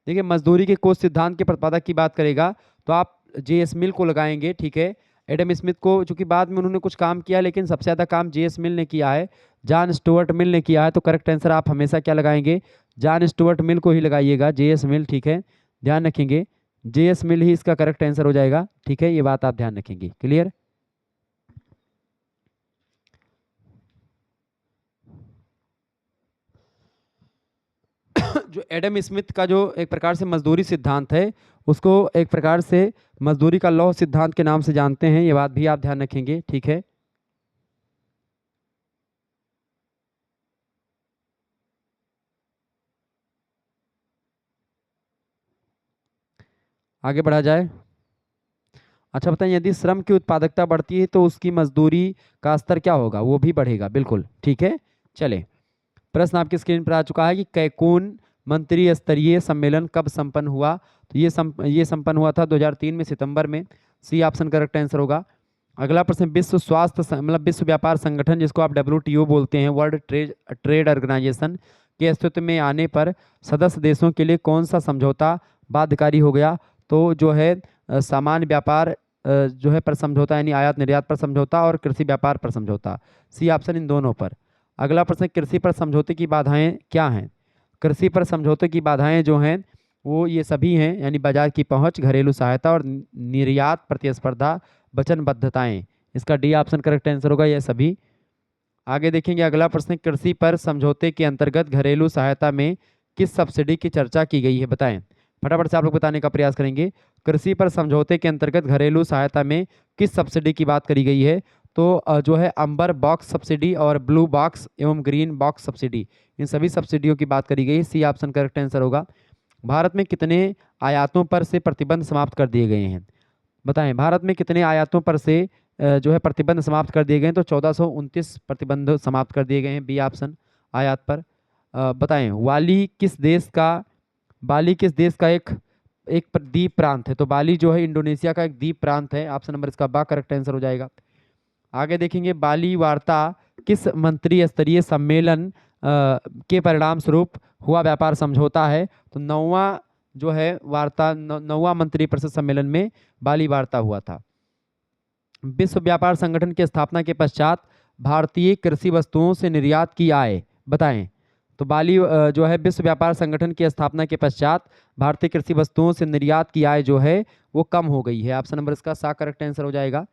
देखिए, मजदूरी के कोष सिद्धांत के प्रतिपादक की बात करेगा तो आप जेएस मिल को लगाएंगे, ठीक है। एडम स्मिथ को चूंकि बाद में उन्होंने कुछ काम किया, लेकिन सबसे ज़्यादा काम जेएस मिल ने किया है, जॉन स्टुअर्ट मिल ने किया है। तो करेक्ट आंसर आप हमेशा क्या लगाएंगे? जॉन स्टुअर्ट मिल को ही लगाइएगा, जेएस मिल, ठीक है। ध्यान रखेंगे, जेएस मिल ही इसका करेक्ट आंसर हो जाएगा, ठीक है। ये बात आप ध्यान रखेंगे। क्लियर? जो एडम स्मिथ का जो एक प्रकार से मजदूरी सिद्धांत है, उसको एक प्रकार से मजदूरी का लौह सिद्धांत के नाम से जानते हैं। ये बात भी आप ध्यान रखेंगे, ठीक है। आगे बढ़ा जाए। अच्छा बताएं, यदि श्रम की उत्पादकता बढ़ती है तो उसकी मजदूरी का स्तर क्या होगा? वो भी बढ़ेगा, बिल्कुल, ठीक है। चले, प्रश्न आपकी स्क्रीन पर आ चुका है कि कैकून मंत्री स्तरीय सम्मेलन कब संपन्न हुआ? तो ये संपन्न हुआ था 2003 में, सितंबर में। सी ऑप्शन करेक्ट आंसर होगा। अगला प्रश्न, विश्व स्वास्थ्य मतलब विश्व व्यापार संगठन जिसको आप WTO बोलते हैं, वर्ल्ड ट्रेड ऑर्गेनाइजेशन के अस्तित्व में आने पर सदस्य देशों के लिए कौन सा समझौता बाध्यकारी हो गया? तो जो है सामान्य व्यापार जो है पर समझौता, यानी आयात निर्यात पर समझौता और कृषि व्यापार पर समझौता। सी ऑप्शन इन दोनों पर। अगला प्रश्न, कृषि पर समझौते की बाधाएं क्या हैं? कृषि पर समझौते की बाधाएं जो हैं वो ये सभी हैं, यानी बाजार की पहुंच, घरेलू सहायता और निर्यात प्रतिस्पर्धा वचनबद्धताएं। इसका डी ऑप्शन करेक्ट आंसर होगा, ये सभी। आगे देखेंगे, अगला प्रश्न, कृषि पर समझौते के अंतर्गत घरेलू सहायता में किस सब्सिडी की चर्चा की गई है? बताएं, फटाफट से आप लोग बताने का प्रयास करेंगे। कृषि पर समझौते के अंतर्गत घरेलू सहायता में किस सब्सिडी की बात करी गई है? तो जो है अंबर बॉक्स सब्सिडी और ब्लू बॉक्स एवं ग्रीन बॉक्स सब्सिडी, इन सभी सब्सिडियों की बात करी गई है। सी ऑप्शन करेक्ट आंसर होगा। भारत में कितने आयातों पर से प्रतिबंध समाप्त कर दिए गए हैं? बताएं, भारत में कितने आयातों पर से जो है प्रतिबंध समाप्त कर दिए गए हैं? तो 1429 प्रतिबंध समाप्त कर दिए गए हैं, बी ऑप्शन, आयात पर। बताएं, बाली किस देश का एक एक द्वीप प्रांत है? तो बाली जो है इंडोनेशिया का एक द्वीप प्रांत है। ऑप्शन नंबर इसका बा करेक्ट आंसर हो जाएगा। आगे देखेंगे, बाली वार्ता किस मंत्री स्तरीय सम्मेलन के परिणाम स्वरूप हुआ व्यापार समझौता है? तो नौवां मंत्री परिषद सम्मेलन में बाली वार्ता हुआ था। विश्व व्यापार संगठन की स्थापना के पश्चात भारतीय कृषि वस्तुओं से निर्यात की आय बताएं। तो बाली जो है विश्व व्यापार संगठन की स्थापना के पश्चात भारतीय कृषि वस्तुओं से निर्यात की आय जो है वो कम हो गई है। ऑप्शन नंबर इसका सा करेक्ट आंसर हो जाएगा।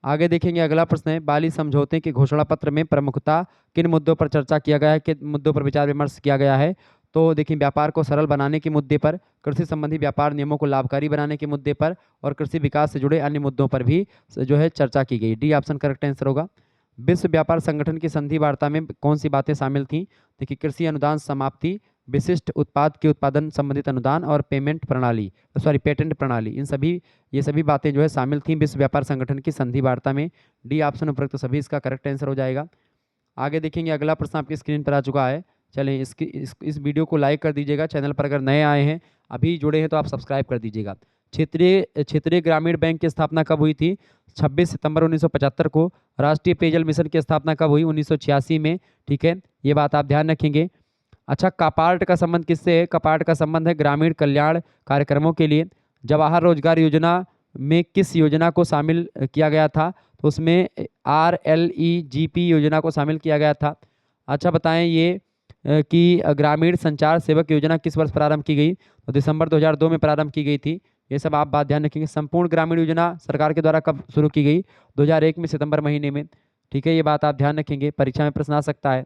आगे देखेंगे, अगला प्रश्न है, बाली समझौते के घोषणा पत्र में प्रमुखता किन मुद्दों पर चर्चा किया गया है, किन मुद्दों पर विचार विमर्श किया गया है? तो देखिए, व्यापार को सरल बनाने के मुद्दे पर, कृषि संबंधी व्यापार नियमों को लाभकारी बनाने के मुद्दे पर और कृषि विकास से जुड़े अन्य मुद्दों पर भी जो है चर्चा की गई। डी ऑप्शन करेक्ट आंसर होगा। विश्व व्यापार संगठन की संधि वार्ता में कौन सी बातें शामिल थी? देखिए, कृषि अनुदान समाप्ति, विशिष्ट उत्पाद के उत्पादन संबंधित अनुदान और पेटेंट प्रणाली, ये सभी बातें जो है शामिल थी विश्व व्यापार संगठन की संधि वार्ता में। डी ऑप्शन उपरोक्त सभी इसका करेक्ट आंसर हो जाएगा। आगे देखेंगे, अगला प्रश्न आपकी स्क्रीन पर आ चुका है। चलें, इस वीडियो को लाइक कर दीजिएगा। चैनल पर अगर नए आए हैं, अभी जुड़े हैं तो आप सब्सक्राइब कर दीजिएगा। क्षेत्रीय ग्रामीण बैंक की स्थापना कब हुई थी? 26 सितंबर 1975 को। राष्ट्रीय पेयजल मिशन की स्थापना कब हुई? 1986 में, ठीक है। ये बात आप ध्यान रखेंगे। अच्छा, कापार्ट का संबंध किससे है? कापार्ट का संबंध है ग्रामीण कल्याण कार्यक्रमों के लिए। जवाहर रोजगार योजना में किस योजना को शामिल किया गया था? तो उसमें RLEGP योजना को शामिल किया गया था। अच्छा बताएं, ये कि ग्रामीण संचार सेवक योजना किस वर्ष प्रारंभ की गई? तो दिसंबर 2002 में प्रारंभ की गई थी। ये सब आप बात ध्यान रखेंगे। संपूर्ण ग्रामीण योजना सरकार के द्वारा कब शुरू की गई? 2001 में सितंबर महीने में। ठीक है, ये बात आप ध्यान रखेंगे, परीक्षा में प्रश्न आ सकता है।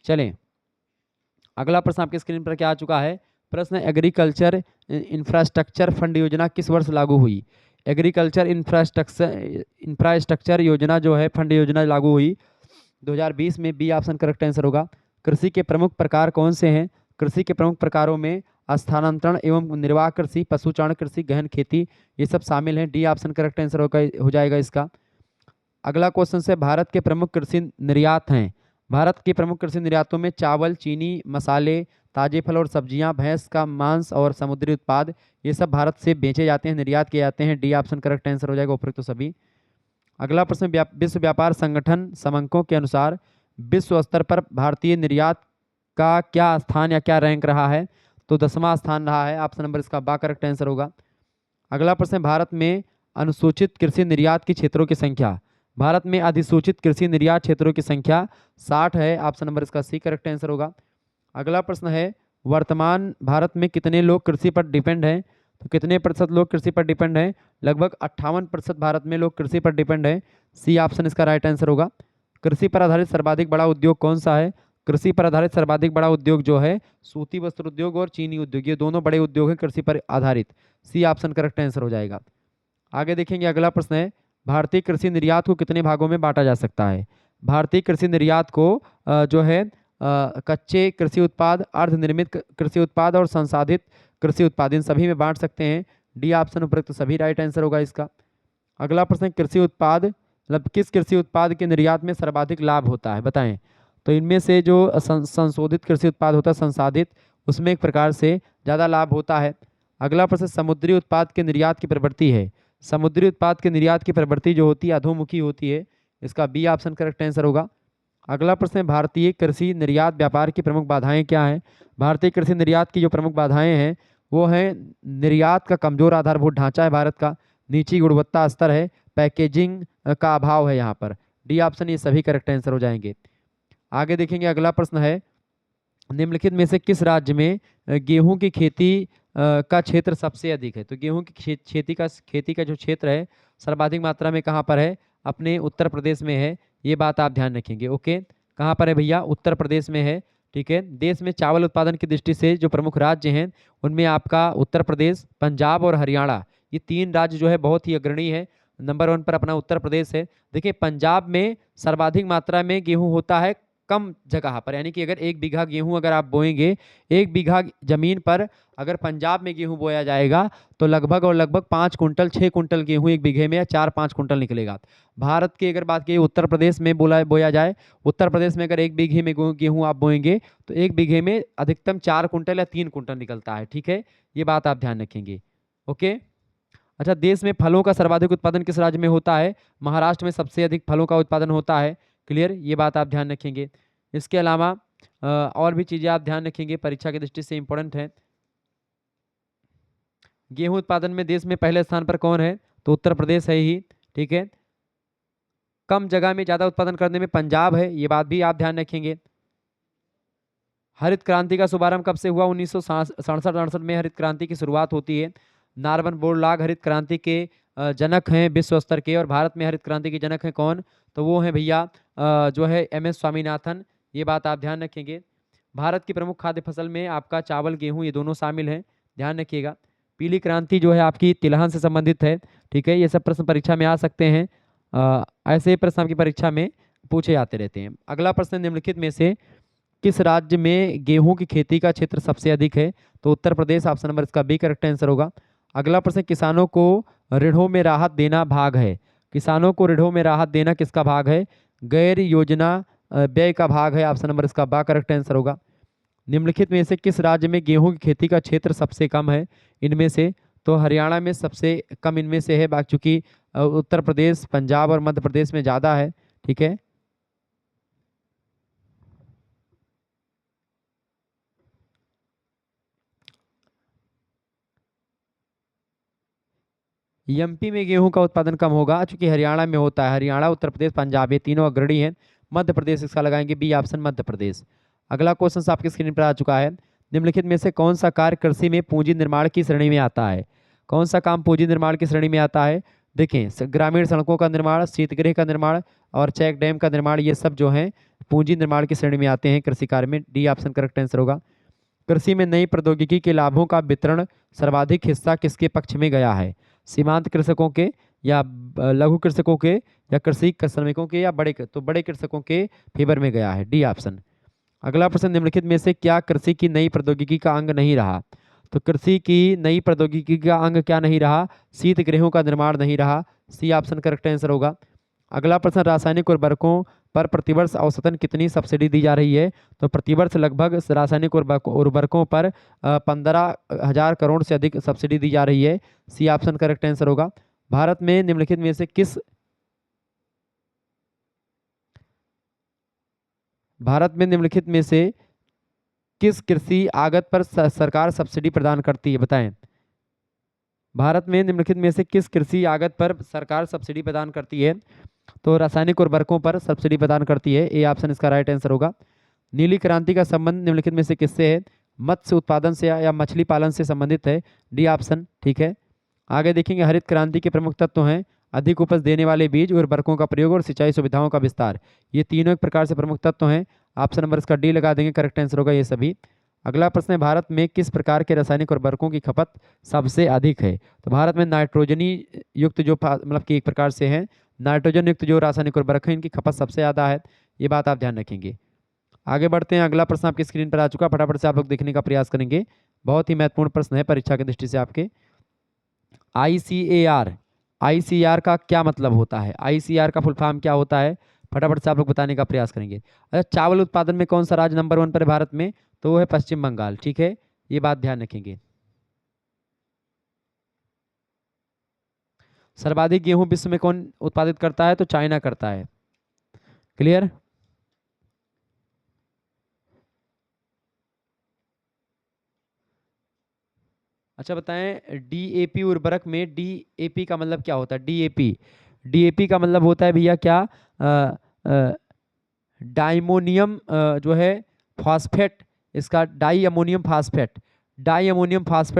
चलें, अगला प्रश्न आपके स्क्रीन पर क्या आ चुका है? प्रश्न, एग्रीकल्चर इंफ्रास्ट्रक्चर फंड योजना किस वर्ष लागू हुई? एग्रीकल्चर इंफ्रास्ट्रक्चर योजना जो है, फंड योजना लागू हुई 2020 में। बी ऑप्शन करेक्ट आंसर होगा। कृषि के प्रमुख प्रकार कौन से हैं? कृषि के प्रमुख प्रकारों में स्थानांतरण एवं निर्वाह कृषि, पशुचारण कृषि, गहन खेती, ये सब शामिल हैं। डी ऑप्शन करेक्ट आंसर होगा, हो जाएगा इसका। अगला क्वेश्चन से, भारत के प्रमुख कृषि निर्यात हैं। भारत के प्रमुख कृषि निर्यातों में चावल, चीनी, मसाले, ताजे फल और सब्जियां, भैंस का मांस और समुद्री उत्पाद, ये सब भारत से बेचे जाते हैं, निर्यात किए जाते हैं। डी ऑप्शन करेक्ट आंसर हो जाएगा, उपरोक्त तो सभी। अगला प्रश्न, विश्व व्यापार संगठन समंकों के अनुसार विश्व स्तर पर भारतीय निर्यात का क्या स्थान या क्या रैंक रहा है? तो 10वां स्थान रहा है। ऑप्शन नंबर इसका बा करेक्ट आंसर होगा। अगला प्रश्न, भारत में अनुसूचित कृषि निर्यात के क्षेत्रों की संख्या। भारत में अधिसूचित कृषि निर्यात क्षेत्रों की संख्या 60 है। ऑप्शन नंबर इसका सी करेक्ट आंसर होगा। अगला प्रश्न है, वर्तमान भारत में कितने लोग कृषि पर डिपेंड हैं? तो कितने प्रतिशत लोग कृषि पर डिपेंड हैं? लगभग 58% भारत में लोग कृषि पर डिपेंड हैं। सी ऑप्शन इसका राइट आंसर होगा। कृषि पर आधारित सर्वाधिक बड़ा उद्योग कौन सा है? कृषि पर आधारित सर्वाधिक बड़ा उद्योग जो है, सूती वस्त्र उद्योग और चीनी उद्योग, ये दोनों बड़े उद्योग हैं कृषि पर आधारित। सी ऑप्शन करेक्ट आंसर हो जाएगा। आगे देखेंगे, अगला प्रश्न है, भारतीय कृषि निर्यात को कितने भागों में बांटा जा सकता है? भारतीय कृषि निर्यात को जो है कच्चे कृषि उत्पाद, अर्धनिर्मित कृषि उत्पाद और संसाधित कृषि उत्पाद, इन सभी में बांट सकते हैं। डी ऑप्शन उपरोक्त सभी राइट आंसर होगा इसका। अगला प्रश्न, कृषि उत्पाद मतलब किस कृषि उत्पाद के निर्यात में सर्वाधिक लाभ होता है, बताएं? तो इनमें से जो संशोधित कृषि उत्पाद होता है, संसाधित, उसमें एक प्रकार से ज़्यादा लाभ होता है। अगला प्रश्न, समुद्री उत्पाद के निर्यात की प्रवृत्ति है। समुद्री उत्पाद के निर्यात की प्रवृत्ति जो होती है अधोमुखी होती है। इसका बी ऑप्शन करेक्ट आंसर होगा। अगला प्रश्न है, भारतीय कृषि निर्यात व्यापार की प्रमुख बाधाएं क्या हैं? भारतीय कृषि निर्यात की जो प्रमुख बाधाएं हैं वो हैं, निर्यात का कमजोर आधारभूत ढांचा है भारत का, नीची गुणवत्ता स्तर है, पैकेजिंग का अभाव है यहाँ पर। डी ऑप्शन ये सभी करेक्ट आंसर हो जाएंगे। आगे देखेंगे, अगला प्रश्न है, निम्नलिखित में से किस राज्य में गेहूं की खेती का क्षेत्र सबसे अधिक है? तो गेहूं की खेती का जो क्षेत्र है सर्वाधिक मात्रा में कहाँ पर है? अपने उत्तर प्रदेश में है। ये बात आप ध्यान रखेंगे। ओके, कहाँ पर है भैया? उत्तर प्रदेश में है। ठीक है, देश में चावल उत्पादन की दृष्टि से जो प्रमुख राज्य हैं उनमें आपका उत्तर प्रदेश, पंजाब और हरियाणा, ये 3 राज्य जो है बहुत ही अग्रणी है। नंबर 1 पर अपना उत्तर प्रदेश है। देखिए, पंजाब में सर्वाधिक मात्रा में गेहूं होता है कम जगह पर, यानी कि अगर 1 बीघा गेहूं अगर आप बोएंगे, 1 बीघा जमीन पर अगर पंजाब में गेहूं बोया जाएगा तो लगभग और लगभग 5 कुंटल 6 कुंटल गेहूं 1 बीघे में या 4-5 कुंटल निकलेगा। भारत की अगर बात की उत्तर प्रदेश में बोया जाए, उत्तर प्रदेश में अगर 1 बीघे में गेहूं आप बोएंगे तो 1 बीघे में अधिकतम 4 कुंटल या 3 कुंटल निकलता है। ठीक है, ये बात आप ध्यान रखेंगे। ओके, अच्छा, देश में फलों का सर्वाधिक उत्पादन किस राज्य में होता है? महाराष्ट्र में सबसे अधिक फलों का उत्पादन होता है। क्लियर, ये बात आप ध्यान रखेंगे। इसके अलावा और भी चीज़ें आप ध्यान रखेंगे, परीक्षा की दृष्टि से इंपॉर्टेंट है। गेहूं उत्पादन में देश में पहले स्थान पर कौन है? तो उत्तर प्रदेश है ही। ठीक है, कम जगह में ज़्यादा उत्पादन करने में पंजाब है, ये बात भी आप ध्यान रखेंगे। हरित क्रांति का शुभारंभ कब से हुआ? 1967-68 में हरित क्रांति की शुरुआत होती है। नार्मन बोरलॉग हरित क्रांति के जनक हैं विश्व स्तर के, और भारत में हरित क्रांति के जनक हैं कौन? तो वो हैं भैया जो है MS स्वामीनाथन। ये बात आप ध्यान रखेंगे। भारत की प्रमुख खाद्य फसल में आपका चावल, गेहूं, ये दोनों शामिल हैं, ध्यान रखिएगा। पीली क्रांति जो है आपकी तिलहन से संबंधित है। ठीक है, ये सब प्रश्न परीक्षा में आ सकते हैं। ऐसे ही प्रश्न आपकी परीक्षा में पूछे जाते रहते हैं। अगला प्रश्न, निम्नलिखित में से किस राज्य में गेहूं की खेती का क्षेत्र सबसे अधिक है? तो उत्तर प्रदेश, ऑप्शन नंबर इसका बी करेक्ट आंसर होगा। अगला प्रश्न, किसानों को ऋणों में राहत देना भाग है। किसानों को ऋणों में राहत देना किसका भाग है? गैर योजना व्यय का भाग है। ऑप्शन नंबर इसका बा करेक्ट आंसर होगा। निम्नलिखित में से किस राज्य में गेहूं की खेती का क्षेत्र सबसे कम है? इनमें से तो हरियाणा में सबसे कम इनमें से है, बाकी चूंकि उत्तर प्रदेश, पंजाब और मध्य प्रदेश में ज़्यादा है। ठीक है, एमपी में गेहूं का उत्पादन कम होगा चूंकि हरियाणा में होता है। हरियाणा, उत्तर प्रदेश, पंजाब, ये तीनों अग्रणी हैं। मध्य प्रदेश इसका लगाएंगे बी ऑप्शन, मध्य प्रदेश। अगला क्वेश्चन आपकी स्क्रीन पर आ चुका है। निम्नलिखित में से कौन सा कार्य कृषि में पूंजी निर्माण की श्रेणी में आता है? कौन सा काम पूंजी निर्माण की श्रेणी में आता है? देखें, ग्रामीण सड़कों का निर्माण, शीतगृह का निर्माण और चेक डैम का निर्माण, ये सब जो है पूंजी निर्माण की श्रेणी में आते हैं कृषि कार्य में। डी ऑप्शन करेक्ट आंसर होगा। कृषि में नई प्रौद्योगिकी के लाभों का वितरण सर्वाधिक हिस्सा किसके पक्ष में गया है? सीमांत कृषकों के, या लघु कृषकों के, या कृषि श्रमिकों के, या तो बड़े कृषकों के फेवर में गया है। D option. अगला प्रश्न, निम्नलिखित में से क्या कृषि की नई प्रौद्योगिकी का अंग नहीं रहा? तो कृषि की नई प्रौद्योगिकी का अंग क्या नहीं रहा? शीत गृहों का निर्माण नहीं रहा। सी ऑप्शन करेक्ट आंसर होगा। अगला प्रश्न, रासायनिक उर्वरकों पर प्रतिवर्ष औसतन कितनी सब्सिडी दी जा रही है? तो प्रतिवर्ष लगभग रासायनिक उर्वरकों पर 15,000 करोड़ से अधिक सब्सिडी दी जा रही है। सी ऑप्शन करेक्ट आंसर होगा। भारत में निम्नलिखित में से किस कृषि आगत पर सरकार सब्सिडी प्रदान करती है? बताएं। भारत में निम्नलिखित में से किस कृषि आगत पर सरकार सब्सिडी प्रदान करती है? तो रासायनिक उर्वरकों पर सब्सिडी प्रदान करती है। ए ऑप्शन इसका राइट आंसर होगा। नीली क्रांति का संबंध निम्नलिखित में से किससे है? मत्स्य उत्पादन से या मछली पालन से संबंधित है। डी ऑप्शन ठीक है। आगे देखेंगे, हरित क्रांति के प्रमुख तत्व हैं अधिक उपज देने वाले बीज, उर्वरकों का प्रयोग और सिंचाई सुविधाओं का विस्तार। ये तीनों एक प्रकार से प्रमुख तत्व हैं। ऑप्शन नंबर इसका डी लगा देंगे, करेक्ट आंसर होगा ये सभी। अगला प्रश्न है, भारत में किस प्रकार के रासायनिक उर्वरकों की खपत सबसे अधिक है? तो भारत में नाइट्रोजनी युक्त जो मतलब कि एक प्रकार से है नाइट्रोजन युक्त जो रासायनिक उर्वरक है, इनकी खपत सबसे ज़्यादा है। ये बात आप ध्यान रखेंगे। आगे बढ़ते हैं, अगला प्रश्न आपकी स्क्रीन पर आ चुका, फटाफट से आप लोग देखने का प्रयास करेंगे। बहुत ही महत्वपूर्ण प्रश्न है परीक्षा की दृष्टि से आपके। आईसीएआर का क्या मतलब होता है? आईसीएआर का फुल फॉर्म क्या होता है? फटाफट से आप लोग बताने का प्रयास करेंगे। अच्छा, चावल उत्पादन में कौन सा राज्य नंबर 1 पर है भारत में? तो वो है पश्चिम बंगाल। ठीक है, ये बात ध्यान रखेंगे। सर्वाधिक गेहूं विश्व में कौन उत्पादित करता है? तो चाइना करता है। क्लियर? अच्छा बताएं, डीएपी उर्वरक में डीएपी का मतलब क्या होता है? डीएपी का मतलब होता है भैया क्या? डाइमोनियम जो है फॉस्फेट, इसका डाई अमोनियम फास्फेट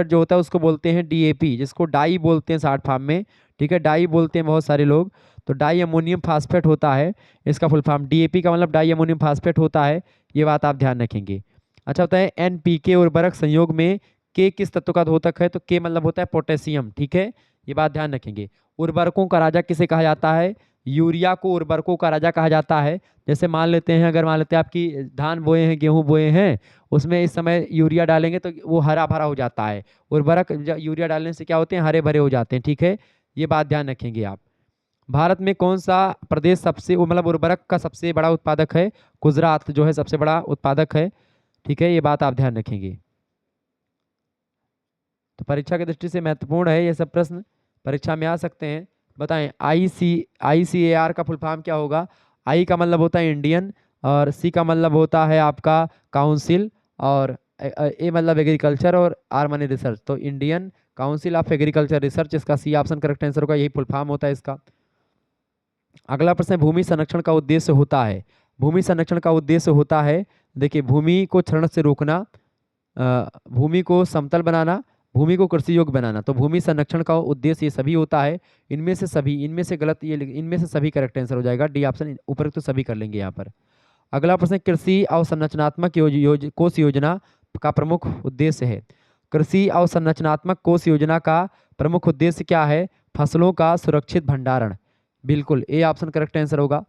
जो होता है उसको बोलते हैं डीएपी, जिसको डाई बोलते हैं शॉर्ट फॉर्म में। ठीक है, डाई बोलते हैं बहुत सारे लोग। तो डाई अमोनियम फास्फेट होता है इसका फुल फॉर्म। डीएपी का मतलब डाई अमोनियम फास्फेट होता है, ये बात आप ध्यान रखेंगे। अच्छा होता है, एनपीके उर्वरक संयोग में के किस तत्व का द्योतक है? तो के मतलब होता है पोटेशियम। ठीक है, ये बात ध्यान रखेंगे। उर्वरकों का राजा किसे कहा जाता है? यूरिया को उर्वरकों का राजा कहा जाता है। जैसे मान लेते हैं, अगर मान लेते हैं आपकी धान बोए हैं, गेहूं बोए हैं, उसमें इस समय यूरिया डालेंगे तो वो हरा भरा हो जाता है। उर्वरक यूरिया डालने से क्या होते हैं? हरे भरे हो जाते हैं। ठीक है, ये बात ध्यान रखेंगे आप। भारत में कौन सा प्रदेश सबसे मतलब उर्वरक का सबसे बड़ा उत्पादक है? गुजरात जो है सबसे बड़ा उत्पादक है। ठीक है, ये बात आप ध्यान रखेंगे। तो परीक्षा की दृष्टि से महत्वपूर्ण है, ये सब प्रश्न परीक्षा में आ सकते हैं। बताएं, आईसीएआर का फुल फॉर्म क्या होगा? आई का मतलब होता है इंडियन, और सी का मतलब होता है आपका काउंसिल, और ए मतलब एग्रीकल्चर, और आर माने रिसर्च। तो Indian council of agriculture research, इसका सी ऑप्शन करेक्ट आंसर होगा, यही फुल फॉर्म होता है इसका। अगला प्रश्न, भूमि संरक्षण का उद्देश्य होता है? भूमि संरक्षण का उद्देश्य होता है, देखिए, भूमि को क्षरण से रोकना, भूमि को समतल बनाना, भूमि को कृषि योग्य बनाना। तो भूमि संरक्षण का उद्देश्य ये सभी होता है। इनमें से गलत ये, इनमें से सभी करेक्ट आंसर हो जाएगा। डी ऑप्शन ऊपर तो सभी कर लेंगे यहाँ पर। अगला प्रश्न, कृषि अवसंरचनात्मक कोष योजना का प्रमुख उद्देश्य है? कृषि अवसंरचनात्मक कोष योजना का प्रमुख उद्देश्य क्या है? फसलों का सुरक्षित भंडारण। बिल्कुल, ए ऑप्शन करेक्ट आंसर होगा।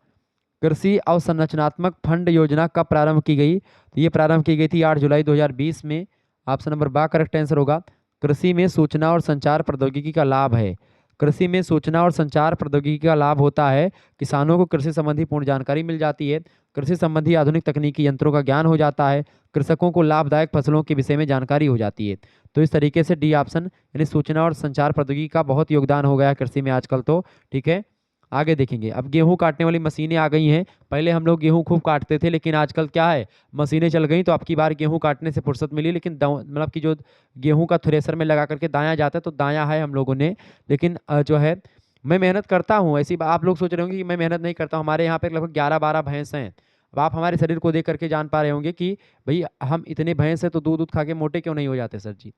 कृषि अवसंरचनात्मक फंड योजना कब प्रारंभ की गई? तो ये प्रारंभ की गई थी 8 जुलाई 2020 में। ऑप्शन नंबर बा करेक्ट आंसर होगा। कृषि में सूचना और संचार प्रौद्योगिकी का लाभ है। कृषि में सूचना और संचार प्रौद्योगिकी का लाभ होता है, किसानों को कृषि संबंधी पूर्ण जानकारी मिल जाती है, कृषि संबंधी आधुनिक तकनीकी यंत्रों का ज्ञान हो जाता है, कृषकों को लाभदायक फसलों के विषय में जानकारी हो जाती है। तो इस तरीके से डी ऑप्शन यानी सूचना और संचार प्रौद्योगिकी का बहुत योगदान हो गया है कृषि में आजकल तो। ठीक है, आगे देखेंगे, अब गेहूं काटने वाली मशीनें आ गई हैं। पहले हम लोग गेहूं खूब काटते थे, लेकिन आजकल क्या है, मशीनें चल गई, तो अब की बार गेहूं काटने से फुर्सत मिली। लेकिन मतलब कि जो गेहूं का थ्रेसर में लगा करके दाया जाता है, तो दाया है हम लोगों ने। लेकिन जो है, मैं मेहनत करता हूँ, ऐसी आप लोग सोच रहे होंगे कि मैं मेहनत नहीं करता हूँ। हमारे यहाँ पे लगभग 11-12 भैंस हैं, अब आप हमारे शरीर को देख करके जान पा रहे होंगे कि भाई हम इतने भैंस हैं तो दूध दूध खा के मोटे क्यों नहीं हो जाते सर जी।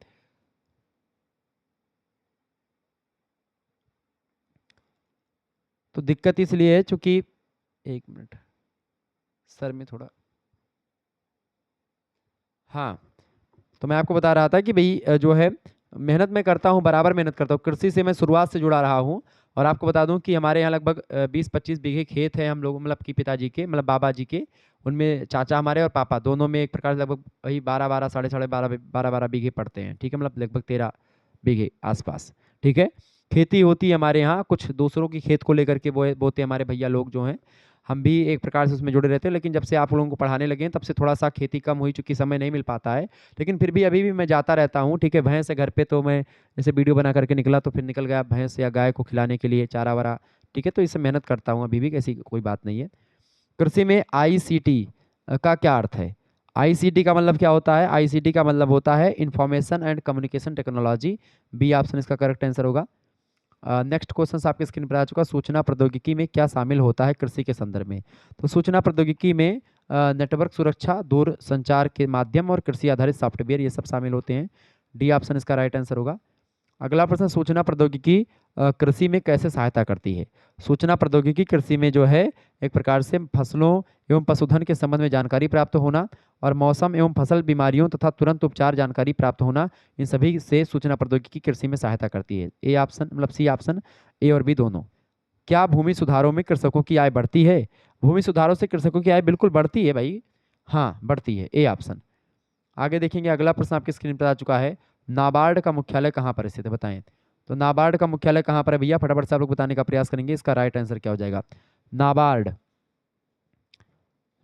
तो दिक्कत इसलिए है चूंकि, एक मिनट सर में थोड़ा, हाँ, तो मैं आपको बता रहा था कि भाई जो है मेहनत मैं करता हूँ, बराबर मेहनत करता हूँ, कृषि से मैं शुरुआत से जुड़ा रहा हूँ। और आपको बता दूं कि हमारे यहाँ लगभग 20-25 बीघे खेत है हम लोग, मतलब कि पिताजी के, मतलब बाबा जी के, उनमें चाचा हमारे और पापा दोनों में एक प्रकार से लगभग वही 12-12 साढ़े 12 बीघे पड़ते हैं, ठीक है, मतलब लगभग 13 बीघे आसपास, ठीक है। खेती होती है हमारे यहाँ, कुछ दूसरों की खेत को लेकर के बोते हमारे भैया लोग जो हैं, हम भी एक प्रकार से उसमें जुड़े रहते हैं। लेकिन जब से आप लोगों को पढ़ाने लगे हैं तब से थोड़ा सा खेती कम हुई, चूंकि समय नहीं मिल पाता है। लेकिन फिर भी अभी भी मैं जाता रहता हूँ, ठीक है। भैंस है घर पे, तो मैं जैसे वीडियो बना करके निकला तो फिर निकल गया भैंस या गाय को खिलाने के लिए चारा वारा, ठीक है। तो इससे मेहनत करता हूँ अभी भी, ऐसी कोई बात नहीं है। कृषि में आईसीटी का क्या अर्थ है? आईसीटी का मतलब क्या होता है? आईसीटी का मतलब होता है information and communication technology. B option इसका करेक्ट आंसर होगा। नेक्स्ट क्वेश्चन आपके स्क्रीन पर आ चुका। सूचना प्रौद्योगिकी में क्या शामिल होता है कृषि के संदर्भ में? तो सूचना प्रौद्योगिकी में नेटवर्क सुरक्षा, दूर संचार के माध्यम और कृषि आधारित सॉफ्टवेयर, ये सब शामिल होते हैं। डी ऑप्शन इसका राइट आंसर होगा। अगला प्रश्न, सूचना प्रौद्योगिकी कृषि में कैसे सहायता करती है? सूचना प्रौद्योगिकी कृषि में जो है एक प्रकार से फसलों एवं पशुधन के संबंध में जानकारी प्राप्त होना और मौसम एवं फसल बीमारियों तथा तुरंत उपचार जानकारी प्राप्त होना, इन सभी से सूचना प्रौद्योगिकी कृषि में सहायता करती है। ए ऑप्शन, मतलब सी ऑप्शन, ए और बी दोनों। क्या भूमि सुधारों में कृषकों की आय बढ़ती है? भूमि सुधारों से कृषकों की आय बिल्कुल बढ़ती है भाई, हाँ बढ़ती है, ए ऑप्शन। आगे देखेंगे, अगला प्रश्न आपकी स्क्रीन पर आ चुका है। नाबार्ड का मुख्यालय कहाँ पर स्थित है, बताएं। तो नाबार्ड का मुख्यालय कहाँ पर है भैया? फटाफट से आप लोग बताने का प्रयास करेंगे, इसका राइट आंसर क्या हो जाएगा? नाबार्ड,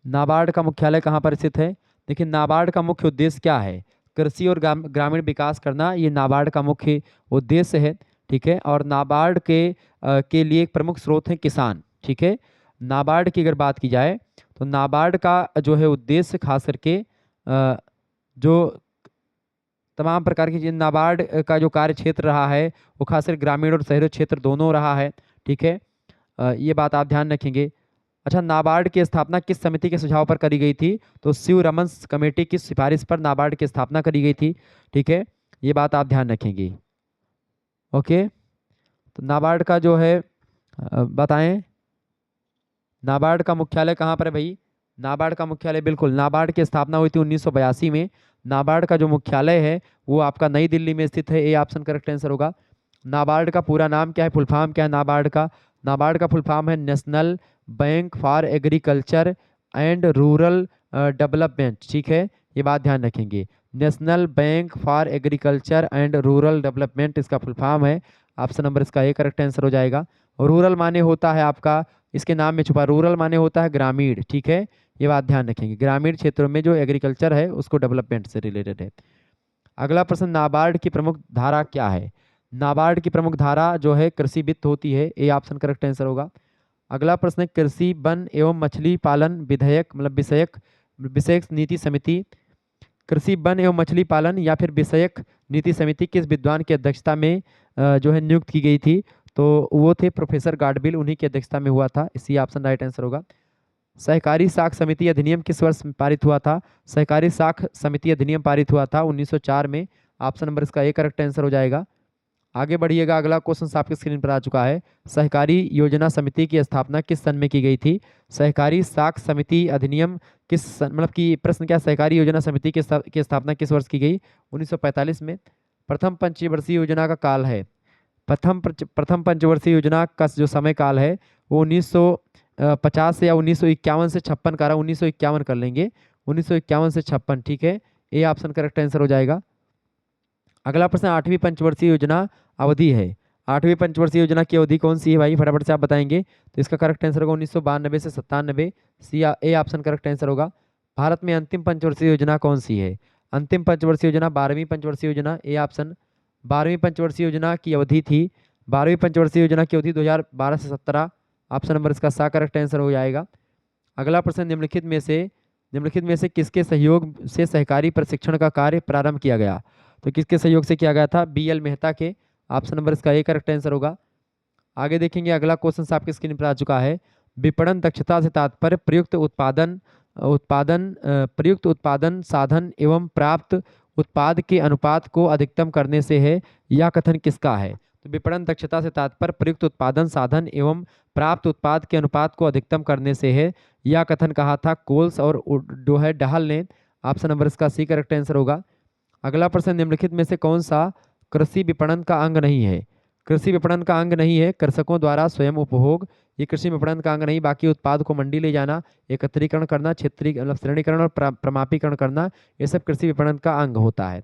नाबार्ड का मुख्यालय कहाँ पर स्थित है? देखिए, नाबार्ड का मुख्य उद्देश्य क्या है? कृषि और ग्रामीण विकास करना, ये नाबार्ड का मुख्य उद्देश्य है, ठीक है। और नाबार्ड के लिए एक प्रमुख स्रोत है किसान, ठीक है। नाबार्ड की अगर बात की जाए तो नाबार्ड का जो है उद्देश्य खास करके जो तमाम प्रकार की चीज़, नाबार्ड का जो कार्य क्षेत्र रहा है वो खासकर ग्रामीण और शहरी क्षेत्र दोनों रहा है, ठीक है। ये बात आप ध्यान रखेंगे। अच्छा, नाबार्ड की स्थापना किस समिति के सुझाव पर करी गई थी? तो शिव रमन कमेटी की सिफारिश पर नाबार्ड की स्थापना करी गई थी, ठीक है। ये बात आप ध्यान रखेंगे। ओके, तो नाबार्ड का जो है बताएं, नाबार्ड का मुख्यालय कहाँ पर है भाई? नाबार्ड का मुख्यालय, बिल्कुल, नाबार्ड की स्थापना हुई थी 1982 में। नाबार्ड का जो मुख्यालय है वो आपका नई दिल्ली में स्थित है, ए ऑप्शन करेक्ट आंसर होगा। नाबार्ड का पूरा नाम क्या है, फुल फॉर्म क्या है नाबार्ड का? नाबार्ड का फुल फॉर्म है national bank for agriculture and rural development, ठीक है। ये बात ध्यान रखेंगे, national bank for agriculture and rural development इसका फुल फॉर्म है। ऑप्शन नंबर इसका ए करेक्ट आंसर हो जाएगा। रूरल माने होता है आपका, इसके नाम में छुपा, रूरल माने होता है ग्रामीण, ठीक है। ये बात ध्यान रखेंगे, ग्रामीण क्षेत्रों में जो एग्रीकल्चर है उसको डेवलपमेंट से रिलेटेड है। अगला प्रश्न, नाबार्ड की प्रमुख धारा क्या है? नाबार्ड की प्रमुख धारा जो है कृषि वित्त होती है, ए ऑप्शन करेक्ट आंसर होगा। अगला प्रश्न है, कृषि वन एवं मछली पालन विधेयक, मतलब विषयक विषयक नीति समिति, कृषि वन एवं मछली पालन या फिर विषयक नीति समिति किस विद्वान की अध्यक्षता में जो है नियुक्त की गई थी? तो वो थे प्रोफेसर गाडबिल, उन्हीं की अध्यक्षता में हुआ था, इसी ऑप्शन राइट आंसर होगा। सहकारी साख समिति अधिनियम किस वर्ष में पारित हुआ था? सहकारी साख समिति अधिनियम पारित हुआ था 1904 में, ऑप्शन नंबर इसका ए करेक्ट आंसर हो जाएगा। आगे बढ़िएगा, अगला क्वेश्चन आपके स्क्रीन पर आ चुका है। सहकारी योजना समिति की स्थापना किस सन में की गई थी? सहकारी साख समिति अधिनियम मतलब कि प्रश्न क्या, सहकारी योजना समिति की स्थापना किस वर्ष की गई? 1945 में। प्रथम पंचवर्षीय योजना का काल है, प्रथम पंचवर्षीय योजना का जो समय काल है वो 1950 या 1951 से 56 का रहा, 1951 कर लेंगे, 1951 से 56, ठीक है। ए ऑप्शन करेक्ट आंसर हो जाएगा। अगला प्रश्न, आठवीं पंचवर्षीय योजना अवधि है, आठवीं पंचवर्षीय योजना की अवधि कौन सी है भाई? फटाफट से आप बताएंगे। तो इसका करेक्ट आंसर होगा 1992 से 97, सी ए ऑप्शन करेक्ट आंसर होगा। भारत में अंतिम पंचवर्षीय योजना कौन सी है? अंतिम पंचवर्षीय योजना 12वीं पंचवर्षीय योजना, ए ऑप्शन। 12वीं पंचवर्षीय योजना की अवधि थी, 12वीं पंचवर्षीय योजना की अवधि 2012 से 17, ऑप्शन नंबर इसका सा करेक्ट आंसर हो जाएगा। अगला प्रश्न, निम्नलिखित में से किसके सहयोग से सहकारी प्रशिक्षण का कार्य प्रारंभ किया गया? तो किसके सहयोग से किया गया था? बी.एल. मेहता के, ऑप्शन नंबर इसका ए करेक्ट आंसर होगा। आगे देखेंगे, अगला क्वेश्चन आपके स्क्रीन पर आ चुका है। विपणन दक्षता से तात्पर्य प्रयुक्त उत्पादन साधन एवं प्राप्त उत्पाद के अनुपात को अधिकतम करने से है। यह कथन किसका है? तो विपणन दक्षता से तात्पर्य प्रयुक्त उत्पादन साधन एवं प्राप्त उत्पाद के अनुपात को अधिकतम करने से है। यह कथन कहा था कोल्स और जो है डहल ने। ऑप्शन नंबर इसका सी करेक्ट आंसर होगा। अगला प्रश्न, निम्नलिखित में से कौन सा कृषि विपणन का अंग नहीं है? कृषि विपणन का अंग नहीं है कृषकों द्वारा स्वयं उपभोग, ये कृषि विपणन का अंग नहीं। बाकी उत्पाद को मंडी ले जाना, एकत्रीकरण करना, क्षेत्रीय मतलब श्रेणीकरण और प्रमापीकरण करना, ये सब कृषि विपणन का अंग होता है।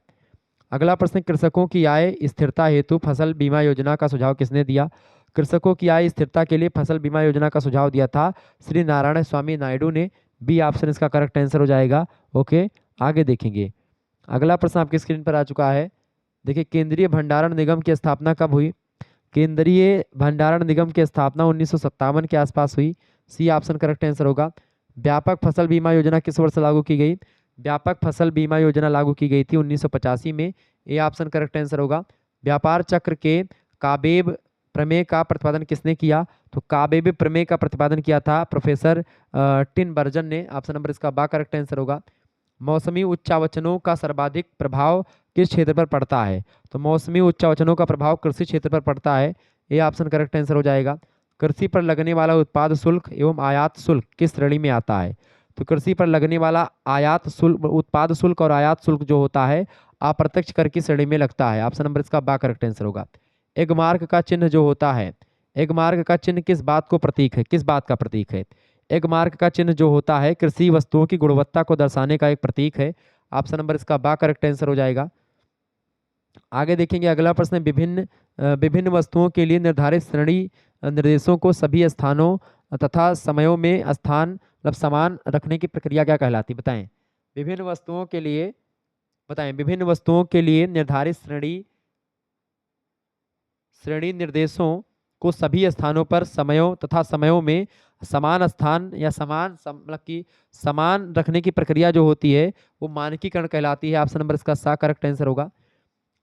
अगला प्रश्न, कृषकों की आय स्थिरता हेतु फसल बीमा योजना का सुझाव किसने दिया? कृषकों की आय स्थिरता के लिए फसल बीमा योजना का सुझाव दिया था श्री नारायण स्वामी नायडू ने। बी ऑप्शन इसका करेक्ट आंसर हो जाएगा। ओके, आगे देखेंगे। अगला प्रश्न आपकी स्क्रीन पर आ चुका है। देखिए, केंद्रीय भंडारण निगम की स्थापना कब हुई? केंद्रीय भंडारण निगम की स्थापना 1957 के आसपास हुई। सी ऑप्शन करेक्ट आंसर होगा। व्यापक फसल बीमा योजना किस वर्ष लागू की गई? व्यापक फसल बीमा योजना लागू की गई थी 1985 में। ए ऑप्शन करेक्ट आंसर होगा। व्यापार चक्र के काबेब प्रमेय का प्रतिपादन किसने किया? तो काबेब प्रमेय का प्रतिपादन किया था प्रोफेसर टिनबर्जन ने। ऑप्शन नंबर इसका बा करेक्ट आंसर होगा। मौसमी उच्चावचनों का सर्वाधिक प्रभाव किस क्षेत्र पर पड़ता है? तो मौसमी उच्चावचनों का प्रभाव कृषि क्षेत्र पर पड़ता है। ये ऑप्शन करेक्ट आंसर हो जाएगा। कृषि पर लगने वाला उत्पाद शुल्क एवं आयात शुल्क किस श्रेणी में आता है? तो कृषि पर लगने वाला आयात शुल्क, उत्पाद शुल्क और आयात शुल्क जो होता है अप्रत्यक्ष कर की श्रेणी में लगता है। ऑप्शन नंबर इसका बा करेक्ट आंसर होगा। एग मार्क का चिन्ह जो होता है, एग मार्क का चिन्ह किस बात को प्रतीक है, किस बात का प्रतीक है? एग मार्क का चिन्ह जो होता है कृषि वस्तुओं की गुणवत्ता को दर्शाने का एक प्रतीक है। ऑप्शन नंबर इसका बा करेक्ट आंसर हो जाएगा। आगे देखेंगे। अगला प्रश्न, विभिन्न वस्तुओं के लिए निर्धारित श्रेणी निर्देशों को सभी स्थानों तथा समयों में स्थान मतलब समान रखने की प्रक्रिया क्या कहलाती? बताएं। विभिन्न वस्तुओं के लिए बताएं, विभिन्न वस्तुओं के लिए निर्धारित श्रेणी निर्देशों को सभी स्थानों पर समयों तथा समयों में समान स्थान या मतलब कि समान रखने की प्रक्रिया जो होती है वो मानकीकरण कहलाती है। ऑप्शन नंबर इसका सा करेक्ट आंसर होगा।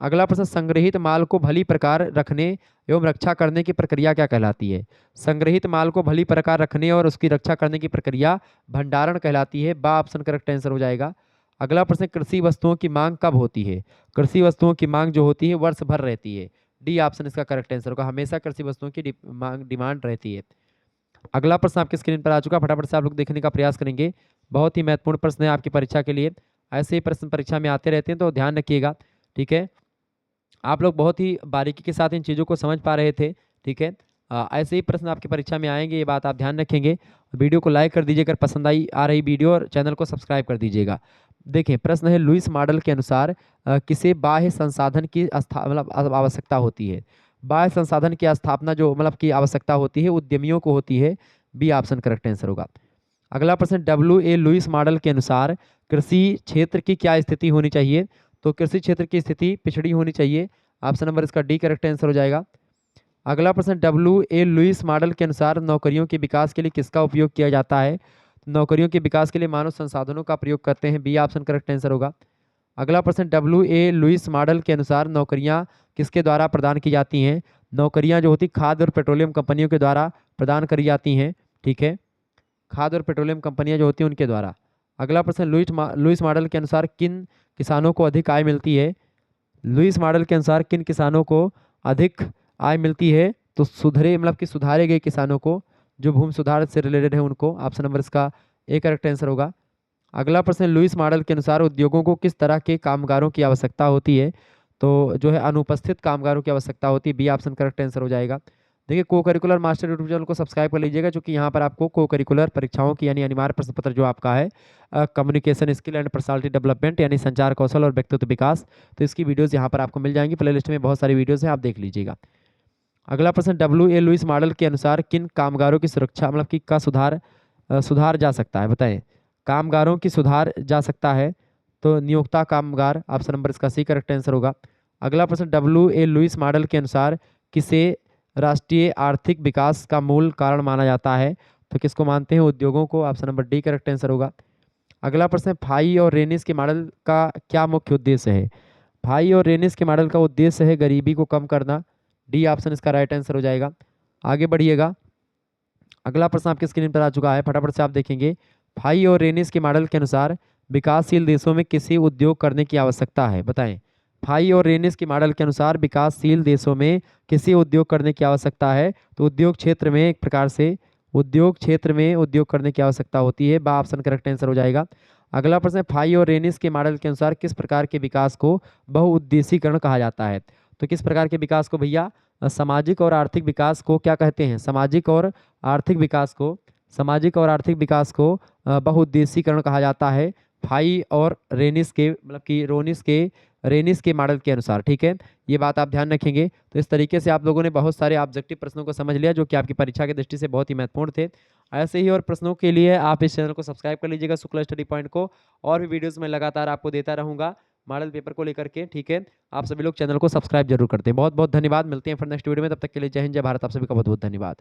अगला प्रश्न, संग्रहित माल को भली प्रकार रखने एवं रक्षा करने की प्रक्रिया क्या कहलाती है? संग्रहित माल को भली प्रकार रखने और उसकी रक्षा करने की प्रक्रिया भंडारण कहलाती है। बा ऑप्शन करेक्ट आंसर हो जाएगा। अगला प्रश्न, कृषि वस्तुओं की मांग कब होती है? कृषि वस्तुओं की मांग जो होती है वर्ष भर रहती है। डी ऑप्शन इसका करेक्ट आंसर होगा। हमेशा कृषि वस्तुओं की डिमांड रहती है। अगला प्रश्न आपके स्क्रीन पर आ चुका, फटाफट से आप लोग देखने का प्रयास करेंगे। बहुत ही महत्वपूर्ण प्रश्न है आपकी परीक्षा के लिए। ऐसे ही प्रश्न परीक्षा में आते रहते हैं तो ध्यान रखिएगा, ठीक है। आप लोग बहुत ही बारीकी के साथ इन चीज़ों को समझ पा रहे थे, ठीक है। ऐसे ही प्रश्न आपकी परीक्षा में आएंगे, ये बात आप ध्यान रखेंगे। वीडियो को लाइक कर दीजिए अगर पसंद आ रही वीडियो, और चैनल को सब्सक्राइब कर दीजिएगा। देखिए, प्रश्न है, लुईस मॉडल के अनुसार किसे बाह्य संसाधन की मतलब आवश्यकता होती है? बाह्य संसाधन की स्थापना जो मतलब की आवश्यकता होती है उद्यमियों को होती है। बी ऑप्शन करेक्ट आंसर होगा। अगला प्रश्न, W.A. लुईस मॉडल के अनुसार कृषि क्षेत्र की क्या स्थिति होनी चाहिए? तो कृषि क्षेत्र की स्थिति पिछड़ी होनी चाहिए। ऑप्शन नंबर इसका डी करेक्ट आंसर हो जाएगा। अगला प्रश्न, W.A. लुईस मॉडल के अनुसार नौकरियों के विकास के लिए किसका उपयोग किया जाता है? नौकरियों के विकास के लिए मानव संसाधनों का प्रयोग करते हैं। बी ऑप्शन करेक्ट आंसर होगा। अगला प्रश्न, W.A. लुईस मॉडल के अनुसार नौकरियां किसके द्वारा प्रदान की जाती हैं? नौकरियां जो होती खाद्य और पेट्रोलियम कंपनियों के द्वारा प्रदान करी जाती हैं, ठीक है। खाद्य और पेट्रोलियम कंपनियां जो होती हैं उनके द्वारा। अगला प्रश्न, लुईस मॉडल के अनुसार किन किसानों को अधिक आय मिलती है? लुईस मॉडल के अनुसार किन किसानों को अधिक आय मिलती है? तो सुधारे गए किसानों को, जो भूमि सुधार से रिलेटेड है उनको। ऑप्शन नंबर इसका ए करेक्ट आंसर होगा। अगला प्रश्न, लुईस मॉडल के अनुसार उद्योगों को किस तरह के कामगारों की आवश्यकता होती है? तो जो है अनुपस्थित कामगारों की आवश्यकता होती है। बी ऑप्शन करेक्ट आंसर हो जाएगा। देखिए, को करिकुलर मास्टर यूट्यूब चैनल को सब्सक्राइब कर लीजिएगा, क्योंकि यहाँ पर आपको को करिकुलर परीक्षाओं की यानी अनिवार्य प्रश्न पत्र जो आपका है communication skill and personality development यानी संचार कौशल और व्यक्तित्व विकास, तो इसकी वीडियोस यहाँ पर आपको मिल जाएंगी। प्लेलिस्ट में बहुत सारी वीडियोस हैं, आप देख लीजिएगा। अगला प्रश्न, W.A. लुईस मॉडल के अनुसार किन कामगारों की सुरक्षा मतलब कि का सुधार जा सकता है? बताएं। कामगारों की सुधार जा सकता है तो नियोक्ता कामगार। ऑप्शन नंबर इसका सी करेक्ट आंसर होगा। अगला प्रश्न, W.A. लुईस मॉडल के अनुसार किसे राष्ट्रीय आर्थिक विकास का मूल कारण माना जाता है? तो किसको मानते हैं? उद्योगों को। Option number D correct answer होगा। अगला प्रश्न, फाई और रेनिस के मॉडल का क्या मुख्य उद्देश्य है? फाई और रेनिस के मॉडल का उद्देश्य है गरीबी को कम करना। डी ऑप्शन इसका राइट आंसर हो जाएगा। आगे बढ़िएगा। अगला प्रश्न आपकी स्क्रीन पर आ चुका है, फटाफट से आप देखेंगे। फाई और रेनिस के मॉडल के अनुसार विकासशील देशों में किसी उद्योग करने की आवश्यकता है, बताएं। फाई और रेनिस के मॉडल के अनुसार विकासशील देशों में किसी उद्योग करने की आवश्यकता है, तो उद्योग क्षेत्र में एक प्रकार से उद्योग क्षेत्र में उद्योग करने की आवश्यकता होती है। बा ऑप्शन करेक्ट आंसर हो जाएगा। अगला प्रश्न है, फाई और रेनिस के मॉडल के अनुसार किस प्रकार के विकास को बहुउद्देशीकरण कहा जाता है। तो किस प्रकार के विकास को भैया सामाजिक और आर्थिक विकास को क्या कहते हैं, सामाजिक और आर्थिक विकास को, सामाजिक और आर्थिक विकास को बहुउद्देशीकरण कहा जाता है। फाई और रेनिस के मतलब कि रेनिस के मॉडल के अनुसार, ठीक है, ये बात आप ध्यान रखेंगे। तो इस तरीके से आप लोगों ने बहुत सारे ऑब्जेक्टिव प्रश्नों को समझ लिया जो कि आपकी परीक्षा की दृष्टि से बहुत ही महत्वपूर्ण थे। ऐसे ही और प्रश्नों के लिए आप इस चैनल को सब्सक्राइब कर लीजिएगा, शुक्ला स्टडी पॉइंट को। और भी वीडियोस मैं लगातार आपको देता रहूंगा मॉडल पेपर को लेकर के, ठीक है। आप सभी लोग चैनल को सब्सक्राइब जरूर करते हैं। बहुत बहुत धन्यवाद, मिलते हैं फिर नेक्स्ट वीडियो में, तब तक के लिए जय हिंद जय भारत। आप सभी का बहुत बहुत धन्यवाद।